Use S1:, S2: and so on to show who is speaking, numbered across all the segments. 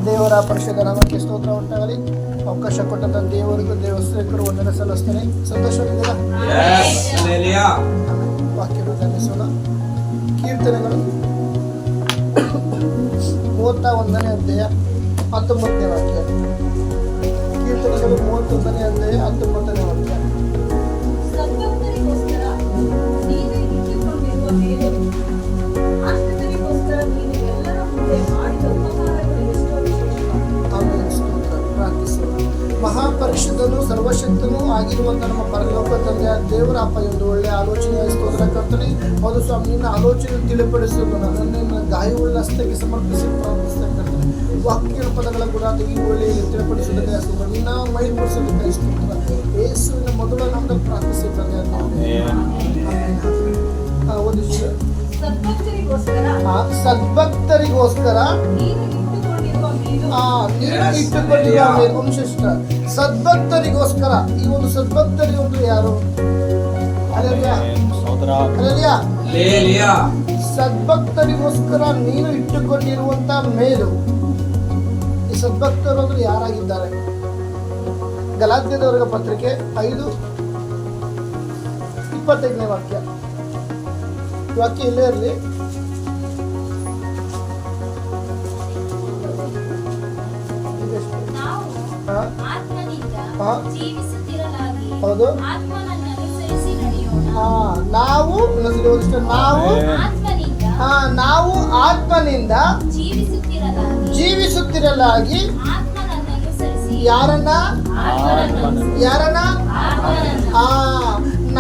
S1: ದೇವರ ಪರಿಶುದ್ಧ ನಾಮಕ್ಕೆ ಸ್ತೋತ್ರ ಉಂಟಾಗಲಿ. ಅವಕಾಶ ಕೊಟ್ಟಂತ ದೇವರಿಗೂ ದೇವಸ್ಥಾನಕ್ಕೂ ವಂದನೆ ಸಲ್ಲಿಸ್ತೇನೆ. ಸಂತೋಷವಿದೆಯಾ? ವಾಕ್ಯಗಳು ಧ್ಯಾನಿಸೋಣ. ಕೀರ್ತನೆಗಳು 31ನೇ ಅಧ್ಯಾಯ 19ನೇ ವಾಕ್ಯ. ಕೀರ್ತನೆಗಳು 31ನೇ ಅಧ್ಯಾಯ 19ನೇ ವಾಕ್ಯ. ಮಹಾಪರಿಶುದ್ಧನು ಸರ್ವಶಕ್ತನೂ ಆಗಿರುವಂತ ನಮ್ಮ ಪರಲೋಕ ತಂದೆಯ ದೇವರ ಅಪ್ಪ, ಒಂದು ಒಳ್ಳೆಯ ಆಲೋಚನೆಯ ಸ್ತೋತ್ರ ಕರ್ತನೆ. ಹೌದು ಸ್ವಾಮಿ, ನಿನ್ನ ಆಲೋಚನೆ ತಿಳಿಪಡಿಸಲು ನನ್ನನ್ನು ಗಾಯವುಳ್ಳ ಹಸ್ತಕ್ಕೆ ಸಮರ್ಪಿಸಿ ಪ್ರಾರ್ಥಿಸ್ತಾ ಕರ್ತನೆ. ವಾಕ್ಯ ಪದಗಳ ಕೂಡ ಈ ಒಳ್ಳೆಯ ತಿಳಿಪಡಿಸುವುದಕ್ಕೆ ಸ್ತೋತ್ರ, ನಿನ್ನ ಮೈಪಡಿಸೋದಕ್ಕೆ ಸ್ತೋತ್ರ. ಯೇಸುವಿನ ಮೊದಲ ನಮ್ಮನ್ನು ಪ್ರಾರ್ಥಿಸಿ ತಂದೆ. ಸದ್ಭಕ್ತರಿಗೋಸ್ಕರ ಸದ್ಭಕ್ತರಿಗೋಸ್ಕರ. ಈ ಒಂದು ಸದ್ಭಕ್ತರಿಗೆ ಒಂದು ಯಾರು? ಸದ್ಭಕ್ತರಿಗೋಸ್ಕರ ನೀನು ಇಟ್ಟುಕೊಂಡಿರುವಂತ ಮೇಲು. ಈ ಸದ್ಭಕ್ತರು ಅಂದ್ರೆ ಯಾರಾಗಿದ್ದಾರೆ? ಗಲಾತ್ಯದವರ ಪತ್ರಿಕೆ 5:25ನೇ ವಾಕ್ಯ. ವಾಕ್ಯ ಇಲ್ಲೇ ಇರಲಿ. ಹೌದು, ನಾವು ಆತ್ಮನಿಂದ ಜೀವಿಸುತ್ತಿರಲಾಗಿ ಯಾರನ್ನ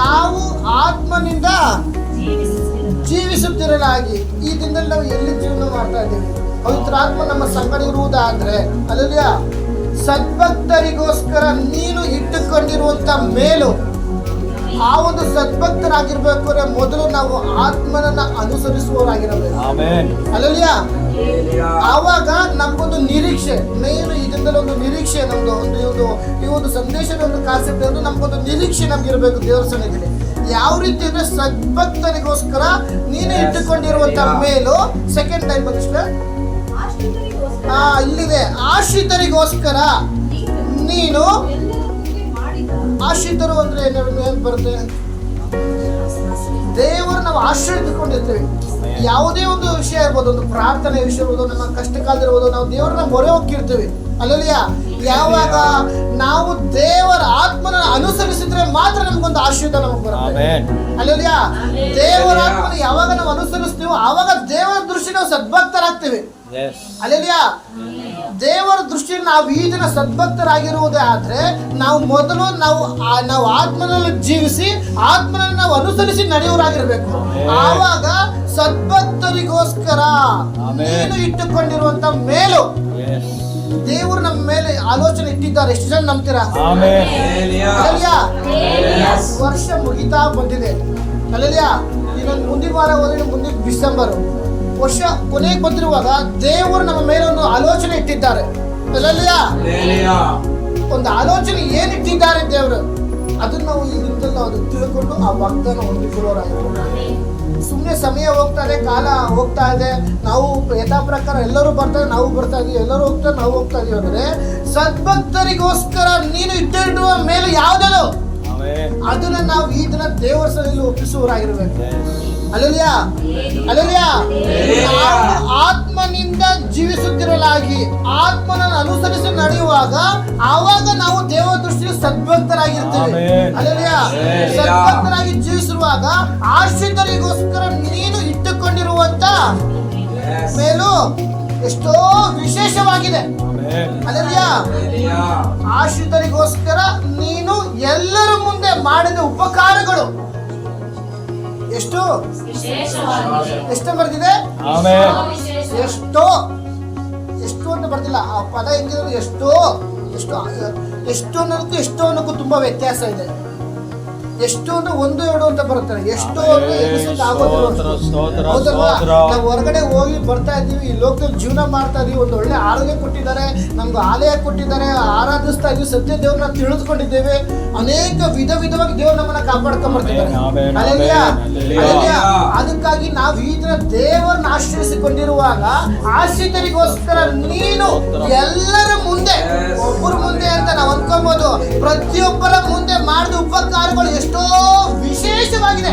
S1: ನಾವು ಆತ್ಮನಿಂದ ಜೀವಿಸುತ್ತಿರಲಾಗಿ. ಈ ದಿನದಲ್ಲಿ ನಾವು ಎಲ್ಲಿ ಜೀವನ ಮಾಡ್ತಾ ಇದ್ದೀವಿ? ಪವಿತ್ರಾತ್ಮ ನಮ್ಮ ಸಂಗಡ ಇರುವುದಾದ್ರೆ ಅಲ್ಲಲ್ಯ ಸದ್ಭಕ್ತರಿಗೋಸ್ಕರ ನೀನು ಇಟ್ಟುಕೊಂಡಿರುವಂತ ಮೇಲು. ಆ ಒಂದು ಸದ್ಭಕ್ತರಾಗಿರ್ಬೇಕು ಅಂದ್ರೆ ಮೊದಲು ನಾವು ಆತ್ಮನನ್ನ ಅನುಸರಿಸುವವರಾಗಿರಬೇಕು. ಅಲ್ಲಲ್ಯ ಆವಾಗ ನಮ್ಗೊಂದು ನಿರೀಕ್ಷೆ, ಮೇನು ಈ ದಿನದಲ್ಲಿ ಒಂದು ನಿರೀಕ್ಷೆ, ನಮ್ದು ಈ ಒಂದು ಸಂದೇಶದ ಒಂದು ಕಾನ್ಸೆಪ್ಟ್ ಅಂದ್ರೆ ನಮ್ಗೊಂದು ನಿರೀಕ್ಷೆ ನಮ್ಗಿರ್ಬೇಕು ದೇವರ ಸನ್ನಿಧಿಯಲ್ಲಿ. ಯಾವ ರೀತಿ ಅಂದ್ರೆ ಸದ್ಭಕ್ತರಿಗೋಸ್ಕರ ನೀನು ಇಟ್ಟುಕೊಂಡಿರುವಂತ ಮೇಲು. ಸೆಕೆಂಡ್ ಟೈಮ್ ಬಂದಿಷ್ಟ ಇಲ್ಲಿದೆ, ಆಶ್ರಿತರಿಗೋಸ್ಕರ ನೀನು. ಆಶ್ರಿತರು ಅಂದ್ರೆ ಏನ್ ಬರುತ್ತೆ? ದೇವರು ನಾವು ಆಶ್ರಯಿಸಿಕೊಂಡಿರ್ತೇವೆ. ಯಾವುದೇ ಒಂದು ವಿಷಯ ಇರ್ಬೋದು, ಒಂದು ಪ್ರಾರ್ಥನೆ ವಿಷಯ ಇರ್ಬೋದು, ನಮ್ಮ ಕಷ್ಟ ಕಾಲದಿರ್ಬೋದು, ನಾವು ದೇವರನ್ನ ಮೊರೆ ಹೋಗಿರ್ತೀವಿ. ಅಲ್ಲಲ್ಯ ಯಾವಾಗ ನಾವು ದೇವರ ಆತ್ಮನ ಅನುಸರಿಸಿದ್ರೆ ಮಾತ್ರ ನಮ್ಗೊಂದು ಆಶ್ರಿತ ನಮಗೆ ಬರುತ್ತೆ. ಅಲ್ಲಲ್ಯ ದೇವರ ಆತ್ಮನ ಯಾವಾಗ ನಾವು ಅನುಸರಿಸ್ತೀವೋ ಆವಾಗ ದೇವರ ದೃಷ್ಟಿ ನಾವು ಸದ್ಭಕ್ತರಾಗ್ತೀವಿ. ಅಲ್ಲಲ್ಯ ದೇವರ ದೃಷ್ಟಿಯಲ್ಲಿ ನಾವು ಈ ದಿನ ಸದ್ಭಕ್ತರಾಗಿರುವುದೇ ಆದ್ರೆ ನಾವು ಮೊದಲು ನಾವು ಆತ್ಮನಲ್ಲಿ ಜೀವಿಸಿ ಆತ್ಮನಲ್ಲಿ ನಾವು ಅನುಸರಿಸಿ ನಡೆಯುವರಾಗಿರ್ಬೇಕು. ಆವಾಗ ಸದ್ಭಕ್ತರಿಗೋಸ್ಕರ ನೀನು ಇಟ್ಟುಕೊಂಡಿರುವಂತ ಮೇಲು ದೇವರು ನಮ್ಮ ಮೇಲೆ ಆಲೋಚನೆ ಇಟ್ಟಿದ್ದಾರೆ. ಎಷ್ಟು ಜನ ನಂಬ್ತೀರಾ? ವರ್ಷ ಮುಗಿತಾ ಬಂದಿದೆ. ಅಲ್ಲಲ್ಯ ಇನ್ನೊಂದು ಮುಂದಿನ ವಾರ ಹೋದ್ರೆ ಮುಂದಿನ ಡಿಸೆಂಬರ್ ವರ್ಷ ಕೊನೆಗೆ ಬಂದಿರುವಾಗ ದೇವರು ನಮ್ಮ ಮೇಲೆ ಒಂದು ಆಲೋಚನೆ ಇಟ್ಟಿದ್ದಾರೆ. ಅಲ್ಲಲ್ಯ ಒಂದು ಆಲೋಚನೆ ಏನಿಟ್ಟಿದ್ದಾರೆ ದೇವರು, ಅದನ್ನ ನಾವು ಈ ದಿನದಲ್ಲಿ ನಾವು ತಿಳ್ಕೊಂಡು ಆ ವಾಗ್ದಾನ ಹೊಂದಿಕೊಳ್ಳೋರಾಗಿರ್ಬೇಕು. ಸುಮ್ಮನೆ ಸಮಯ ಹೋಗ್ತಾ ಇದೆ, ಕಾಲ ಹೋಗ್ತಾ ಇದೆ, ನಾವು ಯಥಾ ಪ್ರಕಾರ ಎಲ್ಲರೂ ಬರ್ತಾರೆ, ನಾವು ಬರ್ತಾ ಇದೀವಿ, ಎಲ್ಲರೂ ಹೋಗ್ತಾರೆ, ನಾವು ಹೋಗ್ತಾ ಇದೀವಿ ಅಂದ್ರೆ ಸದ್ಭಕ್ತರಿಗೋಸ್ಕರ ನೀನು ಇಟ್ಟಿರುವ ಮೇಲೆ ಯಾವುದದು ಅದನ್ನ ನಾವು ಈ ದಿನ ದೇವರ ಸನ್ನಿಧಿಯಲ್ಲಿ ಒಪ್ಪಿಸುವವರಾಗಿರ್ಬೇಕು. ಅಲ್ಲಲ್ಯ ಆತ್ಮನಿಂದ ಜೀವಿಸುತ್ತಿರಲಾಗಿ ಆತ್ಮನನ್ನು ಅನುಸರಿಸಿ ನಡೆಯುವಾಗ ಆವಾಗ ನಾವು ದೇವರ ದೃಷ್ಟಿಯಲ್ಲಿ ಸದ್ಭಕ್ತರಾಗಿರ್ತೀವಿ. ಅಲ್ಲಲ್ಯ ಸದ್ಭಕ್ತರಾಗಿ ಜೀವಿಸಿರುವಾಗ ಆಶ್ರಿತರಿಗೋಸ್ಕರ ನೀನು ಇಟ್ಟುಕೊಂಡಿರುವಂತ ಮೇಲು ಎಷ್ಟೋ ವಿಶೇಷವಾಗಿದೆ. ಅಲ್ಲಲ್ಯ ಆಶ್ರಿತರಿಗೋಸ್ಕರ ನೀನು ಎಲ್ಲರ ಮುಂದೆ ಮಾಡಿದ ಉಪಕಾರಗಳು ಎಷ್ಟು ಬರ್ತಿದೆ? ಎಷ್ಟು ಅಂತ ಬರ್ತಿಲ್ಲ. ಆ ಪದ ಹೆಂಗಿದ್ರು ಎಷ್ಟು ಅನ್ನೋದಕ್ಕೂ ತುಂಬಾ ವ್ಯತ್ಯಾಸ ಇದೆ. ಎಷ್ಟು ಅಂದ್ರೆ 1 2 ಅಂತ ಬರುತ್ತೆ, ಎಷ್ಟು ಹೌದಲ್ವಾ? ನಾವು ಹೊರಗಡೆ ಹೋಗಿ ಬರ್ತಾ ಇದ್ದೀವಿ, ಈ ಲೋಕದಲ್ಲಿ ಜೀವನ ಮಾಡ್ತಾ ಇದೀವಿ, ಒಂದು ಒಳ್ಳೆ ಆರೋಗ್ಯ ಕೊಟ್ಟಿದ್ದಾರೆ, ನಮ್ಗೆ ಆಲಯ ಕೊಟ್ಟಿದ್ದಾರೆ, ಆರಾಧಿಸ್ತಾ ಇದೀವಿ, ಸತ್ಯ ದೇವ್ರನ್ನ ತಿಳಿದುಕೊಂಡಿದ್ದೇವೆ, ಅನೇಕ ವಿಧವಾಗಿ ದೇವ್ರು ನಮ್ಮನ್ನ ಕಾಪಾಡ್ಕೊಂಡ್ ಬರ್ತಿದ್ದಾರೆ. ಅದಕ್ಕಾಗಿ ನಾವು ಈ ದಿನ ದೇವರನ್ನ ಆಶ್ರಯಿಸಿಕೊಂಡಿರುವಾಗ ಆಶ್ರಿತರಿಗೋಸ್ಕರ ನೀನು ಎಲ್ಲರ ಮುಂದೆ, ಒಬ್ಬರ ಮುಂದೆ ಅಂತ ನಾವು ಅನ್ಕೊಬಹುದು, ಪ್ರತಿಯೊಬ್ಬರ ಮುಂದೆ ಮಾಡಿದ ಉಪಕಾರಗಳು ಎಷ್ಟೋ ವಿಶೇಷವಾಗಿದೆ.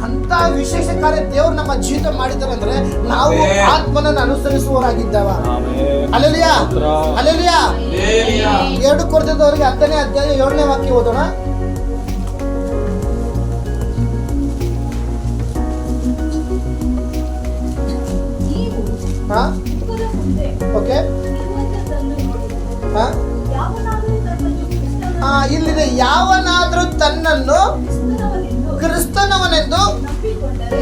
S1: ಅಂತ ವಿಶೇಷ ಕಾರ್ಯ ದೇವರು ನಮ್ಮ ಜೀವಿತ ಮಾಡಿದ್ದಾರೆ ಅಂದ್ರೆ ನಾವು ಆತ್ಮನನ್ನು ಅನುಸರಿಸುವವರಾಗಿದ್ದಾವ. Hallelujah, hallelujah. 2 ಕೊರಿಂಥದವರಿಗೆ 10ನೇ ಅಧ್ಯಾಯ 7ನೇ ವಾಕ್ಯ ಓದೋಣ. ಓಕೆ, ಇಲ್ಲಿದೆ, ಯಾವನಾದ್ರೂ ತನ್ನನ್ನು ಕ್ರಿಸ್ತನವನೆಂದು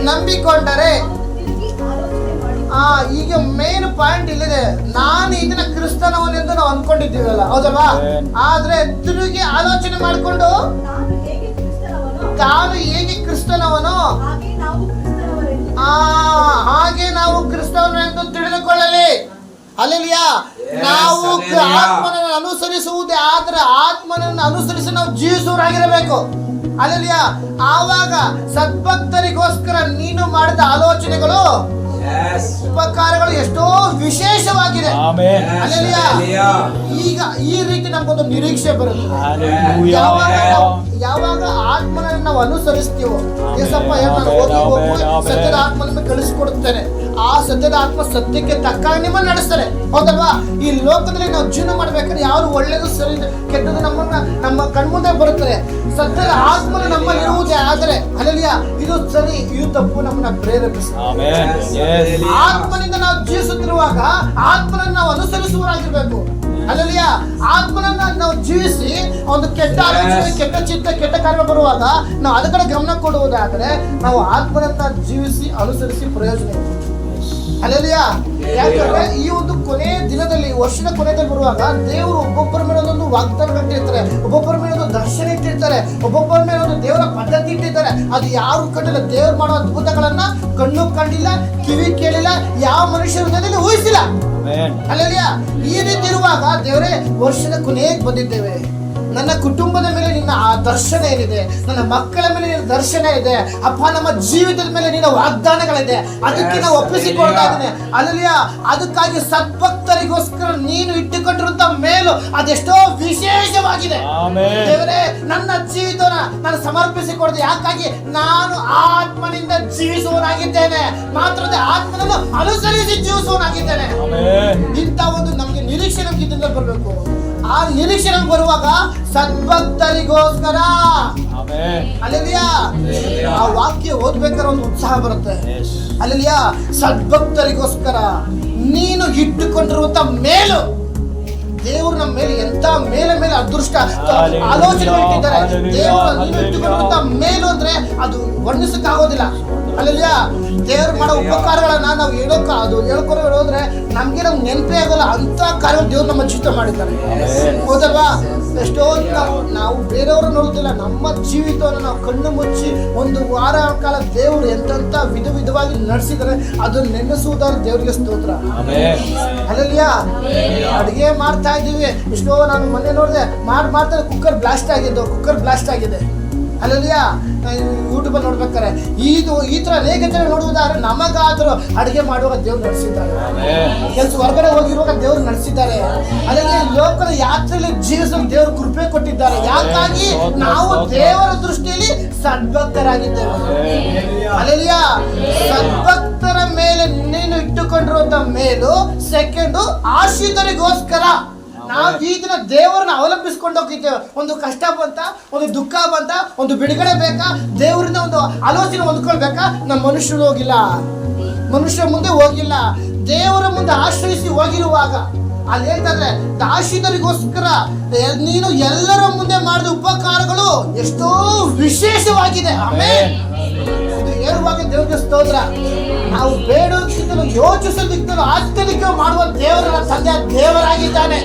S1: ನಂಬಿಕೊಂಡರೆ. ಈಗ ಮೇನ್ ಪಾಯಿಂಟ್ ಇಲ್ಲಿದೆ, ನಾನು ಇದನ್ನ ಕ್ರಿಸ್ತನವನೆಂದು ನಾವು ಅನ್ಕೊಂಡಿದ್ದೀವಲ್ಲ, ಹೌದಲ್ವಾ? ಆದ್ರೆ ತಿರುಗಿ ಆಲೋಚನೆ ಮಾಡಿಕೊಂಡು ತಾನು ಹೇಗೆ ಕ್ರಿಸ್ತನವನು ಹಾಗೆ ನಾವು ಕ್ರಿಸ್ತವನೆಂದು ತಿಳಿದುಕೊಳ್ಳಲಿ. ಹಲ್ಲೆಲೂಯಾ. ನಾವು ಆತ್ಮನನ್ನು ಅನುಸರಿಸುವುದೇ ಆದ್ರೆ ಆತ್ಮನನ್ನು ಅನುಸರಿಸಿ ನಾವು ಜೀವಿಸುವರಾಗಿರಬೇಕು. ಹಲ್ಲೆಲೂಯಾ. ಆವಾಗ ಸದ್ಭಕ್ತರಿಗೋಸ್ಕರ ನೀನು ಮಾಡಿದ ಆಲೋಚನೆಗಳು, ಉಪಕಾರಗಳು ಎಷ್ಟೋ ವಿಶೇಷವಾಗಿದೆ. ಹಲ್ಲೆಲೂಯಾ. ಈಗ ಈ ರೀತಿ ನಮ್ಗೊಂದು ನಿರೀಕ್ಷೆ ಬರುತ್ತೆ. ಯಾವಾಗ ಆತ್ಮನನ್ನು ನಾವು ಅನುಸರಿಸ್ತೀವೋ, ಯೇಸಪ್ಪ ಹೇಳ್ತಾನೆ, ಹೋಗಿ ಸತ್ಯದ ಆತ್ಮನನ್ನು ಕಳಿಸಿಕೊಡುತ್ತೇನೆ, ಆ ಸತ್ಯದ ಆತ್ಮ ಸತ್ಯಕ್ಕೆ ತಕ್ಕ ನಿಮ್ಮನ್ನು ನಡೆಸ್ತಾರೆ, ಹೌದಲ್ವಾ? ಈ ಲೋಕದಲ್ಲಿ ನಾವು ಜೀವನ ಮಾಡ್ಬೇಕಾದ್ರೆ ಯಾರು ಒಳ್ಳೇದು ಸರಿ ಕೆಟ್ಟದ್ದು ನಮ್ಮ ಕಣ್ಮುಂದೆ ಬರುತ್ತದೆ. ಸತ್ಯದ ಆತ್ಮನ ನಮ್ಮಲ್ಲಿ ಇರುವುದೇ ಆದರೆ, ಹಲ್ಲೆಲೂಯಾ, ಇದು ಸರಿ ಇದು ತಪ್ಪು ನಮ್ಮನ್ನ ಪ್ರೇರೇಪಿಸುತ್ತೆ. ಆತ್ಮನಿಂದ ನಾವು ಜೀವಿಸುತ್ತಿರುವಾಗ ಆತ್ಮನನ್ನು ನಾವು ಅನುಸರಿಸುವರಾಗಿರ್ಬೇಕು. ಹಲ್ಲೆಲೂಯಾ. ಆತ್ಮನನ್ನ ನಾವು ಜೀವಿಸಿ ಒಂದು ಕೆಟ್ಟ ಆಲೋಚನೆ, ಕೆಟ್ಟ ಚಿತ್ತ, ಕೆಟ್ಟ ಕಾರ್ಯ ಬರುವಾಗ ನಾವು ಅದ ಕಡೆ ಗಮನ ಕೊಡುವುದಾದರೆ ನಾವು ಆತ್ಮನನ್ನ ಜೀವಿಸಿ ಅನುಸರಿಸಿ ಪ್ರಯೋಜನ ಇದೆ. ಹಲ್ಲೆಲೂಯಾ. ಯಾಕಂದ್ರೆ ಈ ಒಂದು ಕೊನೆಯ ದಿನದಲ್ಲಿ, ವರ್ಷದ ಕೊನೆಯಲ್ಲಿ ಬರುವಾಗ ದೇವರು ಒಬ್ಬೊಬ್ಬರ ಮೇಲೆ ಒಂದೊಂದು ವಾಗ್ದಾನ ಇಟ್ಟಿರ್ತಾರೆ, ಒಬ್ಬೊಬ್ಬರ ಮೇಲೆ ಒಂದು ದರ್ಶನ ಇಟ್ಟಿರ್ತಾರೆ, ಒಬ್ಬೊಬ್ಬರ ಮೇಲೆ ಒಂದು ದೇವರ ಪದ್ಧತಿ ಇಟ್ಟಿರ್ತಾರೆ. ಅದು ಯಾರು ಕಂಡಿಲ್ಲ, ದೇವರು ಮಾಡುವ ಅದ್ಭುತಗಳನ್ನ ಕಣ್ಣು ಕಂಡಿಲ್ಲ, ಕಿವಿ ಕೇಳಿಲ್ಲ, ಯಾವ ಮನುಷ್ಯರ ಹೃದಯದಲ್ಲಿ ಊಹಿಸಿಲ್ಲ. ಹಲ್ಲೆಲೂಯಾ. ಈ ರೀತಿ ಇರುವಾಗ ದೇವರೇ, ವರ್ಷದ ಕೊನೆಗೆ ಬಂದಿದ್ದೇವೆ, ನನ್ನ ಕುಟುಂಬದ ಮೇಲೆ ನಿನ್ನ ಆ ದರ್ಶನ ಏನಿದೆ, ನನ್ನ ಮಕ್ಕಳ ಮೇಲೆ ನಿನ್ನ ದರ್ಶನ ಇದೆ ಅಪ್ಪ, ನಮ್ಮ ಜೀವಿತದ ಮೇಲೆ ನಿನ್ನ ವಾಗ್ದಾನಗಳಿದೆ, ಅದಕ್ಕೆ ನಾವು ಒಪ್ಪಿಸಿಕೊಳ್ತಾ ಇದ್ದೇನೆ. ಹಲ್ಲೆಲೂಯಾ. ಅದಕ್ಕಾಗಿ ಸದ್ಭಕ್ತರಿಗೋಸ್ಕರ ನೀನು ಇಟ್ಟುಕೊಂಡಿರುವಂತ ಮೇಲು ಅದೆಷ್ಟೋ ವಿಶೇಷವಾಗಿದೆ. ದೇವರೇ, ನನ್ನ ಜೀವಿತವನ್ನ ನಾನು ಸಮರ್ಪಿಸಿಕೊಡ್ದೆ, ಯಾಕಾಗಿ ನಾನು ಆತ್ಮನಿಂದ ಜೀವಿಸುವನಾಗಿದ್ದೇನೆ, ಮಾತ್ರ ಆತ್ಮನನ್ನು ಅನುಸರಿಸಿ ಜೀವಿಸುವನಾಗಿದ್ದೇನೆ. ಇಂಥ ಒಂದು ನಮ್ಗೆ ನಿರೀಕ್ಷೆ ನಮ್ಗೆ ಇದರಿಂದ ಬರಬೇಕು. ಆ ನಿರೀಕ್ಷೆ ನಮ್ಗೆ ಬರುವಾಗ ಸದ್ಭಕ್ತರಿಗೋಸ್ಕರ, ಹಲ್ಲೆಲೂಯಾ, ಆ ವಾಕ್ಯ ಓದ್ಬೇಕಾದ್ರೆ ಒಂದು ಉತ್ಸಾಹ ಬರುತ್ತೆ. ಹಲ್ಲೆಲೂಯಾ. ಸದ್ಭಕ್ತರಿಗೋಸ್ಕರ ನೀನು ಇಟ್ಟುಕೊಂಡಿರುವಂತ ಮೇಲು, ದೇವರು ನಮ್ಮ ಮೇಲೆ ಎಂತ ಮೇಲೆ ಅದೃಷ್ಟ ಆಲೋಚನೆ ಇಟ್ಟಿದ್ದಾರೆ. ದೇವರು ನೀನು ಇಟ್ಟುಕೊಂಡಿರುವಂತ ಮೇಲು ಅಂದ್ರೆ ಅದು ವರ್ಣಿಸಕ್ಕಾಗೋದಿಲ್ಲ. ಹಲ್ಲೆಲೂಯಾ. ದೇವರು ಮಾಡೋ ಉಪಕಾರಗಳನ್ನ ನಾವು ಹೇಳ್ಕೊಂಡು ಹೋದ್ರೆ ನಮ್ಗೆ ನೆನಪೇ ಆಗೋಲ್ಲ. ಅಂತ ಕಾರ್ಯ ದೇವ್ರು ನಮ್ಮ ಜೀವಿತ ಮಾಡಿದ್ದಾರೆ, ಹೌದಲ್ವಾ? ಎಷ್ಟೋ ನಾವು ಬೇರೆಯವರು ನೋಡುತ್ತಿಲ್ಲ, ನಮ್ಮ ಜೀವಿತವನ್ನು ನಾವು ಕಣ್ಣು ಮುಚ್ಚಿ ಒಂದು ವಾರ ಕಾಲ ದೇವರು ಎಂತೆಂತ ವಿಧವಾಗಿ ನಡೆಸಿದರೆ ಅದನ್ನು ನೆನೆಸುವುದಾದ್ರೆ ದೇವರಿಗೆ ಸ್ತೋತ್ರ. ಹಲ್ಲೆಲೂಯಾ. ಅಡುಗೆ ಮಾಡ್ತಾ ಇದ್ದೀವಿ, ಎಷ್ಟೋ ನಾನು ಮೊನ್ನೆ ನೋಡಿದೆ, ಮಾಡ್ತಾರೆ ಕುಕ್ಕರ್ ಬ್ಲಾಸ್ಟ್ ಆಗಿದೆ. ಹಲ್ಲೆಲೂಯಾ. ಯೂಟ್ಯೂಬ್ ಅಲ್ಲಿ ನೋಡ್ಬೇಕಾರೆ ಈ ತರ ಅನೇಕ ಜನ ನೋಡುವುದಾದ್ರೆ ನಮಗಾದ್ರೂ ಅಡುಗೆ ಮಾಡುವಾಗ ದೇವ್ರು ನಡೆಸಿದ್ದಾರೆ, ಕೆಲಸ ಹೊರಗಡೆ ಹೋಗಿರುವಾಗ ದೇವ್ರು ನಡೆಸಿದ್ದಾರೆ. ಅಲ್ಲದೆ ಲೋಕದ ಯಾತ್ರೆಯಲ್ಲಿ ಜೀವಿಸಲು ದೇವರು ಕೃಪೆ ಕೊಟ್ಟಿದ್ದಾರೆ. ಯಾಕಾಗಿ ನಾವು ದೇವರ ದೃಷ್ಟಿಯಲ್ಲಿ ಸದ್ಭಕ್ತರಾಗಿದ್ದೇವೆ. ಹಲ್ಲೆಲೂಯಾ. ಸದ್ಭಕ್ತರ ಮೇಲೆ ನೀನು ಇಟ್ಟುಕೊಂಡಿರುವಂತ ಮೇಲು. ಸೆಕೆಂಡು, ಆಶ್ರಿತರಿಗೋಸ್ಕರ ನಾವು ಈ ದಿನ ದೇವರನ್ನ ಅವಲಂಬಿಸ್ಕೊಂಡು ಹೋಗಿದ್ದೇವೆ. ಒಂದು ಕಷ್ಟ ಬಂತ, ಒಂದು ದುಃಖ ಬಂತ, ಒಂದು ಬಿಡುಗಡೆ ಬೇಕಾ, ದೇವರಿಂದ ಒಂದು ಆಲೋಚನೆ ಹೊಂದ್ಕೊಳ್ಬೇಕಾ, ನಮ್ಮ ಮನುಷ್ಯ ಮುಂದೆ ಹೋಗಿಲ್ಲ, ದೇವರ ಮುಂದೆ ಆಶ್ರಯಿಸಿ ಹೋಗಿರುವಾಗ ಅಲ್ಲಿ ಹೇಳ್ತಾರೆ, ಆಶ್ರಿತರಿಗೋಸ್ಕರ ನೀನು ಎಲ್ಲರ ಮುಂದೆ ಮಾಡಿದ ಉಪಕಾರಗಳು ಎಷ್ಟೋ ವಿಶೇಷವಾಗಿದೆ. ಆಮೆನ್. ಇದು ಹೇಳುವಾಗ ದೇವರಿಗೆ ಸ್ತೋತ್ರ. ನಾವು ಯೋಚಿಸೋದಿಕ್ಕೂ ಆತ್ಮನಿಕ ಮಾಡುವ ದೇವರ ತಂದೆ ದೇವರಾಗಿದ್ದಾನೆ.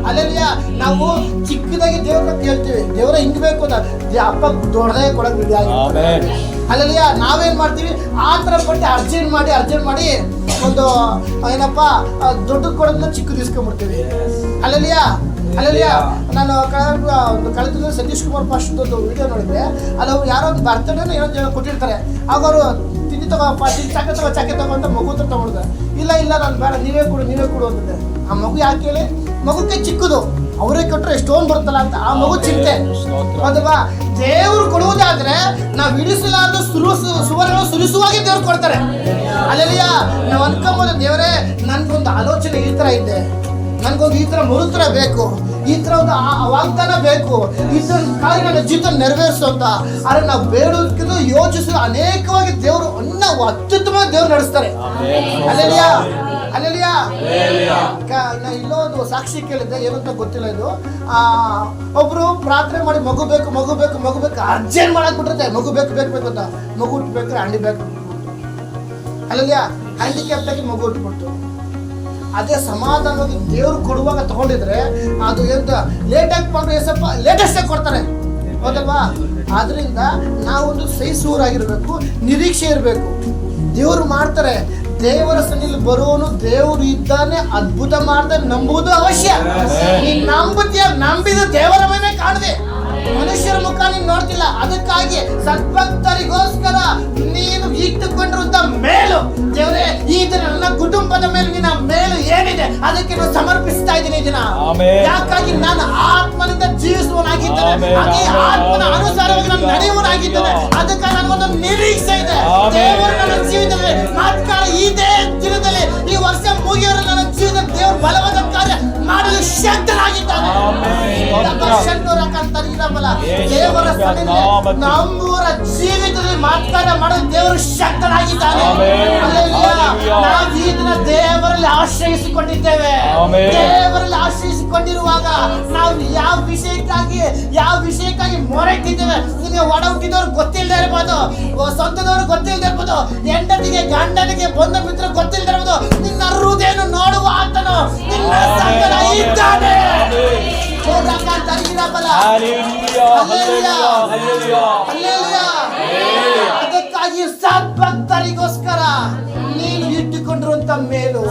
S1: ಹಲ್ಲೆಲೂಯಾ. ನಾವು ಚಿಕ್ಕದಾಗಿ ದೇವ್ರನ್ನ ಕೇಳ್ತೀವಿ, ದೇವ್ರ ಹಿಂಗ್ ಬೇಕು ಅಂತ ಅಪ್ಪ ದೊಡ್ಡದಾಗಿ ಕೊಡಕ್ ರೆಡಿ ಆಗಿರ್ತಾರೆ. ಅಲ್ಲಲ್ಲಿಯ ನಾವೇನ್ ಮಾಡ್ತೀವಿ, ಆ ಥರ ಪಟ್ಟು ಅರ್ಜೆಂಟ್ ಮಾಡಿ ಒಂದು ಏನಪ್ಪ ದೊಡ್ಡದು ಕೊಡೋದನ್ನ ಚಿಕ್ಕದು ಇಸ್ಕೊಂಡ್ಬಿಡ್ತೀವಿ. ಅಲ್ಲಲ್ಲಿಯ ನಾನು ಒಂದು ಕಳೆದ ಸತೀಶ್ ಕುಮಾರ್ ಫಸ್ಟ್ ಒಂದು ವಿಡಿಯೋ ನೋಡಿದ್ರೆ, ಅಲ್ಲಿ ಅವ್ರು ಯಾರೋ ಒಂದು ಬರ್ತಡೇನ ಏನೋ ಕೊಟ್ಟಿರ್ತಾರೆ. ಆಗ ಅವರು ತಿಂಡಿ ಚಾಕೆ ತಗೋ ಅಂತ ಮಗು ಹತ್ರ ತಗೊಂಡಿದ್ದಾರೆ. ಇಲ್ಲ ನಾನು ಬೇಡ, ನೀವೇ ಕೊಡು ಅಂತಿದ್ದೆ. ಆ ಮಗು ಯಾಕೆ ಹೇಳಿ, ಮಗುಕ್ಕೆ ಚಿಕ್ಕದು, ಅವರೇ ಕೊಟ್ಟರೆ ಎಷ್ಟೊಂದು ಬರುತ್ತಲ್ಲ ಅಂತ ಆ ಮಗು ಚಿಂತೆ. ಹೌದಲ್ವಾ? ದೇವ್ರು ಕೊಡುವುದಾದ್ರೆ ನಾವು ಇಳಿಸಲಾರ್ದು ಸುವರ್ಣ ಸುರಿಸುವಾಗೆ ದೇವ್ರು ಕೊಡ್ತಾರೆ. ಅಲ್ಲಲ್ಲಿಯ ನಾವು ಅನ್ಕೊಂಬೋದು, ದೇವರೇ ನನ್ಗೊಂದು ಆಲೋಚನೆ ಈ ಥರ ಇದೆ, ನನ್ಗೊಂದು ಈ ಥರ ಮರುತ್ರ ಬೇಕು, ಈ ಥರ ಒಂದು ವಾಗ್ದಾನ ಬೇಕು, ಈ ಥರ ಕಾರ್ಯ ನನ್ನ ಜೀವಿತ ನೆರವೇರಿಸು ಅಂತ. ಆದರೆ ನಾವು ಬೇಡೋದಕ್ಕಿಂತ ಯೋಚಿಸಿ ಅನೇಕವಾಗಿ ದೇವರು ಅತ್ಯುತ್ತಮವಾಗಿ ದೇವ್ರು ನಡೆಸ್ತಾರೆ. ಅಲ್ಲಲ್ಲಿಯ ಇಲ್ಲೋ ಒಂದು ಸಾಕ್ಷಿ ಕೇಳಿದ್ದೆ, ಏನಂತ ಗೊತ್ತಿಲ್ಲ ಇದು. ಒಬ್ರು ಪ್ರಾರ್ಥನೆ ಮಾಡಿ ಮಗು ಬೇಕು ಅರ್ಜೆಂಟ್ ಮಾಡಕ್ ಬಿಟ್ಟಿರುತ್ತೆ. ಮಗು ಬೇಕು ಅಂತ ಮಗು ಹುಟ್ಟಬೇಕಾದ್ರೆ ಹಂಡಿ ಬೇಕು. ಅಲ್ಲಲ್ಲಿಯ ಹ್ಯಾಂಡಿಕ್ಯಾಪ್ಟ್ ಆಗಿ ಮಗು ಹುಟ್ಬಿಟ್ಟು ಅದೇ ಸಮಾಧಾನವಾಗಿ ದೇವ್ರು ಕೊಡುವಾಗ ತಗೊಂಡಿದ್ರೆ ಅದು ಎಂತ ಲೇಟಾಗಿ ಮಾಡ್ರೆ ಸ್ವಲ್ಪ ಲೇಟೆಸ್ಟ್ ಆಗಿ ಕೊಡ್ತಾರೆ. ಹೌದಲ್ವಾ? ಆದ್ರಿಂದ ನಾವೊಂದು ಸಹಿಸುವರಾಗಿರ್ಬೇಕು, ನಿರೀಕ್ಷೆ ಇರಬೇಕು. ದೇವ್ರು ಮಾಡ್ತಾರೆ. ದೇವರ ಸನ್ನಿಧಿಯಲ್ಲಿ ಬರೋನು ದೇವರು ಇದ್ದಾನೆ, ಅದ್ಭುತ ಮಾಡ್ತಾನೆ, ನಂಬುವುದು ಅವಶ್ಯ. ನೀನ್ ನಂಬಿದ ದೇವರ ಮನೆ ಕಾಣದೆ, ಮನುಷ್ಯರ ಮುಖ ನೀನು ನೋಡ್ತಿಲ್ಲ. ಅದಕ್ಕಾಗಿ ಸದ್ಭಕ್ತರಿಗೋಸ್ಕರ ನೀನು ಇಟ್ಟುಕೊಂಡಿರುವಂತ ಮೇಲು, ದೇವರೇ ಈ ದಿನ ನನ್ನ ಕುಟುಂಬದ ಮೇಲೆ ನಿನ್ನ ಮೇಲು ಏನಿದೆ ಅದಕ್ಕೆ ನಾನು ಸಮರ್ಪಿಸ್ತಾ ಇದ್ದೀನಿ. ಈ ದಿನ ಯಾಕಾಗಿ ನಾನು ಆತ್ಮನಿಂದ ಜೀವಿಸುವನಾಗಿದ್ದೇನೆ, ಹಾಗೆ ಆತ್ಮನ ಅನುಸಾರವಾಗಿ ನಾನು ನಡೆಯುವನಾಗಿದ್ದೇನೆ. ಅದಕ್ಕಾಗಿ ನನಗೊಂದು ನಿರೀಕ್ಷೆ ಇದೆ. ದೇವರು ನನ್ನ ಜೀವಿತದಲ್ಲಿ ಮಾತ್ಕಾಲ ಇದೇ ದಿನದಲ್ಲಿ ಈ ವರ್ಷ ಮುಗಿಯೋರು ನನ್ನ ಜೀವನ ದೇವರು ಬಲವಾದ ಕಾರ್ಯ ಮಾಡಲು ಶಕ್ತನಾಗಿದ್ದಾನೆ. ದೇವರ ನಮ್ಮೂರ ಜೀವಿತದಲ್ಲಿ ಮಾತ್ಕಾರ ಮಾಡಲು ದೇವರು ಶಕ್ತನಾಗಿದ್ದಾನೆ. ನಾವು ಈ ದಿನ ದೇವರಲ್ಲಿ ಆಶ್ರಯಿಸಿಕೊಂಡಿದ್ದೇವೆ. ದೇವರಲ್ಲಿ ಆಶ್ರಯಿಸಿಕೊಂಡಿರುವಾಗ ನಾವು ಯಾವ ವಿಷಯಕ್ಕಾಗಿ ಮೊರೆಟ್ಟಿದ್ದೇವೆ. ನಿಮಗೆ ಒಡ ಹುಟ್ಟಿದವ್ರು ಗೊತ್ತಿಲ್ಲದೆ ಇರ್ಬೋದು, ಸ್ವಂತದವ್ರು ಗೊತ್ತಿಲ್ಲದೆ ಇರ್ಬೋದು, ಹೆಂಡತಿಗೆ ಗಂಡನಿಗೆ ಬಂಧು ಮಿತ್ರ ಗೊತ್ತಿಲ್ಲದೆ ಇರ್ಬೋದು. ನಿನ್ನ ಹೃದಯವನ್ನು ನೋಡುವ ಆತನು ನಿನ್ನ ಸಂಗಡ ಇದ್ದಾನೆ. ಅದಕ್ಕಾಗಿ ಸದ್ಭಕ್ತರಿಗೋಸ್ಕರ ನೀನು ಇಟ್ಟುಕೊಂಡಿರುವಂತ ಮೇಲು.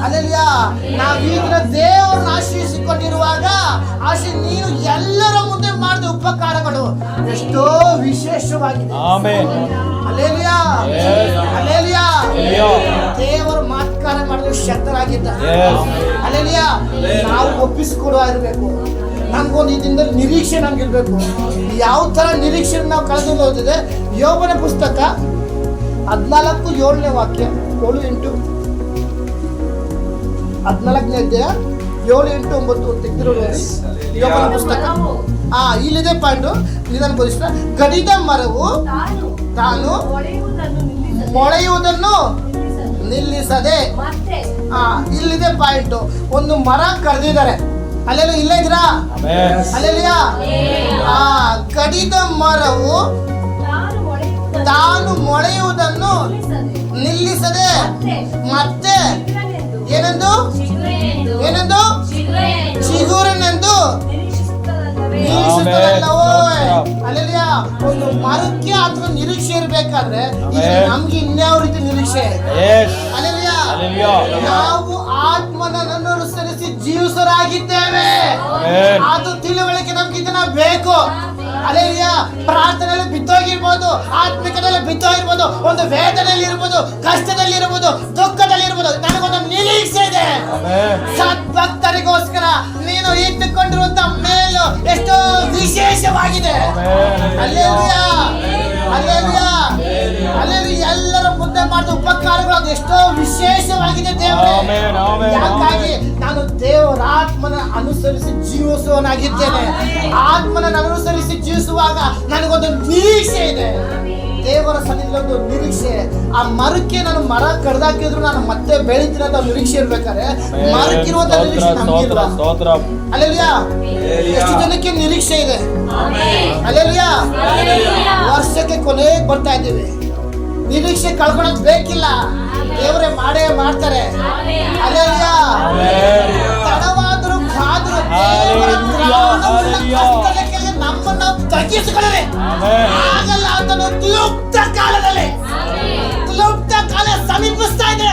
S1: ಅಲ್ಲಲ್ಲಿಯ ನಾವು ಈಗಿನ ದೇವರನ್ನು ಆಶ್ರಯಿಸಿಕೊಂಡಿರುವಾಗ ನೀನು ಎಲ್ಲರ ಮುಂದೆ ಮಾಡಿದ ಉಪಕಾರಗಳು ಎಷ್ಟೋ ವಿಶೇಷವಾಗಿದೆ. ದೇವರು ಮಾತ್ಕಾರ ಮಾಡಲು ಶಕ್ತರಾಗಿದ್ದಾರೆ. ಅಲ್ಲೇಲಿಯ ನಾವು ಒಪ್ಪಿಸಿಕೊಡುವ ಇರಬೇಕು. ನಮ್ಗೊಂದು ಈ ದಿನದಲ್ಲಿ ನಿರೀಕ್ಷೆ ನಮ್ಗಿರ್ಬೇಕು. ಯಾವ ತರ ನಿರೀಕ್ಷೆ ನಾವು ಕಳೆದು ಹೋಗಿದೆ. ಯೋಬನ ಪುಸ್ತಕ 14:7 ವಾಕ್ಯ, 7-8 14ನೇ ಅಧ್ಯಾಯ 7-8-9 ತೆಗೆದಿರೋದು ಯೋಬನ ಪುಸ್ತಕ. ಇಲ್ಲಿದೆ ಪಾಯಿಂಟ್, ಇದನ್ನು ಬೋಧಿಸ್ತ. ಕಡಿದ ಮರವು ತಾನು ಮೊಳೆಯುವುದನ್ನು ನಿಲ್ಲಿಸದೆ. ಇಲ್ಲಿದೆ ಪಾಯಿಂಟ್. ಒಂದು ಮರ ಕಡ್ದಿದ್ದಾರೆ, ಅಲ್ಲೆಲ್ಲ ಇಲ್ಲ ಇದ್ರಾ? ಅಲ್ಲೆಲ್ಲ ಕಡಿದ ಮರವು ತಾನು ಮೊಳೆಯುವುದನ್ನು ನಿಲ್ಲಿಸದೆ ಮತ್ತೆ ಏನೆಂದು ಚಿಗುರನೆಂದು ಅಲ್ಲೆಲ್ಲ ಒಂದು ಮರಕ್ಕೆ ಅಥವಾ ನಿರೀಕ್ಷೆ ಇರ್ಬೇಕಾದ್ರೆ ನಮ್ಗೆ ಇನ್ಯಾವ ರೀತಿ ನಿರೀಕ್ಷೆ? ಅಲ್ಲೆಲ್ಲ ನಾವು ಆತ್ಮನನ್ನು ಅನುಸರಿಸಿ ಜೀವಿಸರಾಗಿದ್ದೇವೆ. ಅದು ತಿಳುವಳಿಕೆ ನಮ್ಗೆ ಇದನ್ನ ಬೇಕು. ಅಲ್ಲೆಲ್ಲ ಪ್ರಾರ್ಥನೆಯಲ್ಲಿ ಬಿದ್ದೋಗಿರ್ಬೋದು, ಆತ್ಮಿಕದಲ್ಲಿ ಬಿದ್ದೋಗಿರ್ಬೋದು, ಒಂದು ವೇದನೆಯಲ್ಲಿ ಇರ್ಬೋದು, ಕಷ್ಟದಲ್ಲಿ ಇರ್ಬೋದು, ದುಃಖದಲ್ಲಿ ಇರ್ಬೋದು. ನನಗೊಂದು ನಿರೀಕ್ಷೆ ಇದೆ. ಸದ್ಭಕ್ತರಿಗೋಸ್ಕರ ನೀನು ಇಟ್ಟುಕೊಂಡಿರುವಂತ ಮೇಲು ಎಷ್ಟೋ ವಿಶೇಷವಾಗಿದೆ. ಅಲ್ಲೆಲ್ಲ ಎಲ್ಲರ ಮುಂದೆ ಮಾಡಿದ ಉಪಕಾರಗಳು ಅದು ಎಷ್ಟೋ ವಿಶೇಷವಾಗಿದೆ ದೇವರೇ. ಯಾಕಾಗಿ ನಾನು ದೇವರ ಆತ್ಮನ ಅನುಸರಿಸಿ ಜೀವಿಸುವನಾಗಿದ್ದೇನೆ. ಆತ್ಮನ ಅನುಸರಿಸಿ ಜೀವಿಸುವಾಗ ನನಗೊಂದು ನಿರೀಕ್ಷೆ ಇದೆ. ದೇವರ ಸನ್ನಿಧಿಯಲ್ಲಿ ಒಂದು ನಿರೀಕ್ಷೆ. ಆ ಮರಕ್ಕೆ ನಾನು ಮರ ಕಡ್ದಾಕಿದ್ರು ನಾನು ಮತ್ತೆ ಬೆಳಿತೀನಿ ಅಂತ ನಿರೀಕ್ಷೆ ಇರ್ಬೇಕಾದ್ರೆ ಮರಕ್ಕಿರುವಂತ ನಿರೀಕ್ಷೆ ನಮ್ಗಿಲ್ವಾ? ಅಲ್ಲೆಲ್ಲ ಎಷ್ಟು ಜನಕ್ಕೆ ನಿರೀಕ್ಷೆ ಇದೆ? ಅಲ್ಲೆಲ್ಲ ವರ್ಷಕ್ಕೆ ಕೊನೆಗೆ ಬರ್ತಾ ಇದ್ದೀವಿ. ನಿರೀಕ್ಷೆ ಕಳ್ಕೊಳಕ್ ಬೇಕಿಲ್ಲ, ದೇವರೇ ಮಾಡೇ ಮಾಡ್ತಾರೆ. ಅಲ್ಲೆಲ್ಲ ತಡವಾದ್ರು ಕಾದ್ರು ತಗ್ಗಿಸಿಕೊಳ್ಳಲಿ. ಆಗಲ್ಲ ಆತನು ಕ್ಲುಪ್ತ ಕಾಲದಲ್ಲಿ ಸಮೀಪಿಸ್ತಾ ಇದೆ.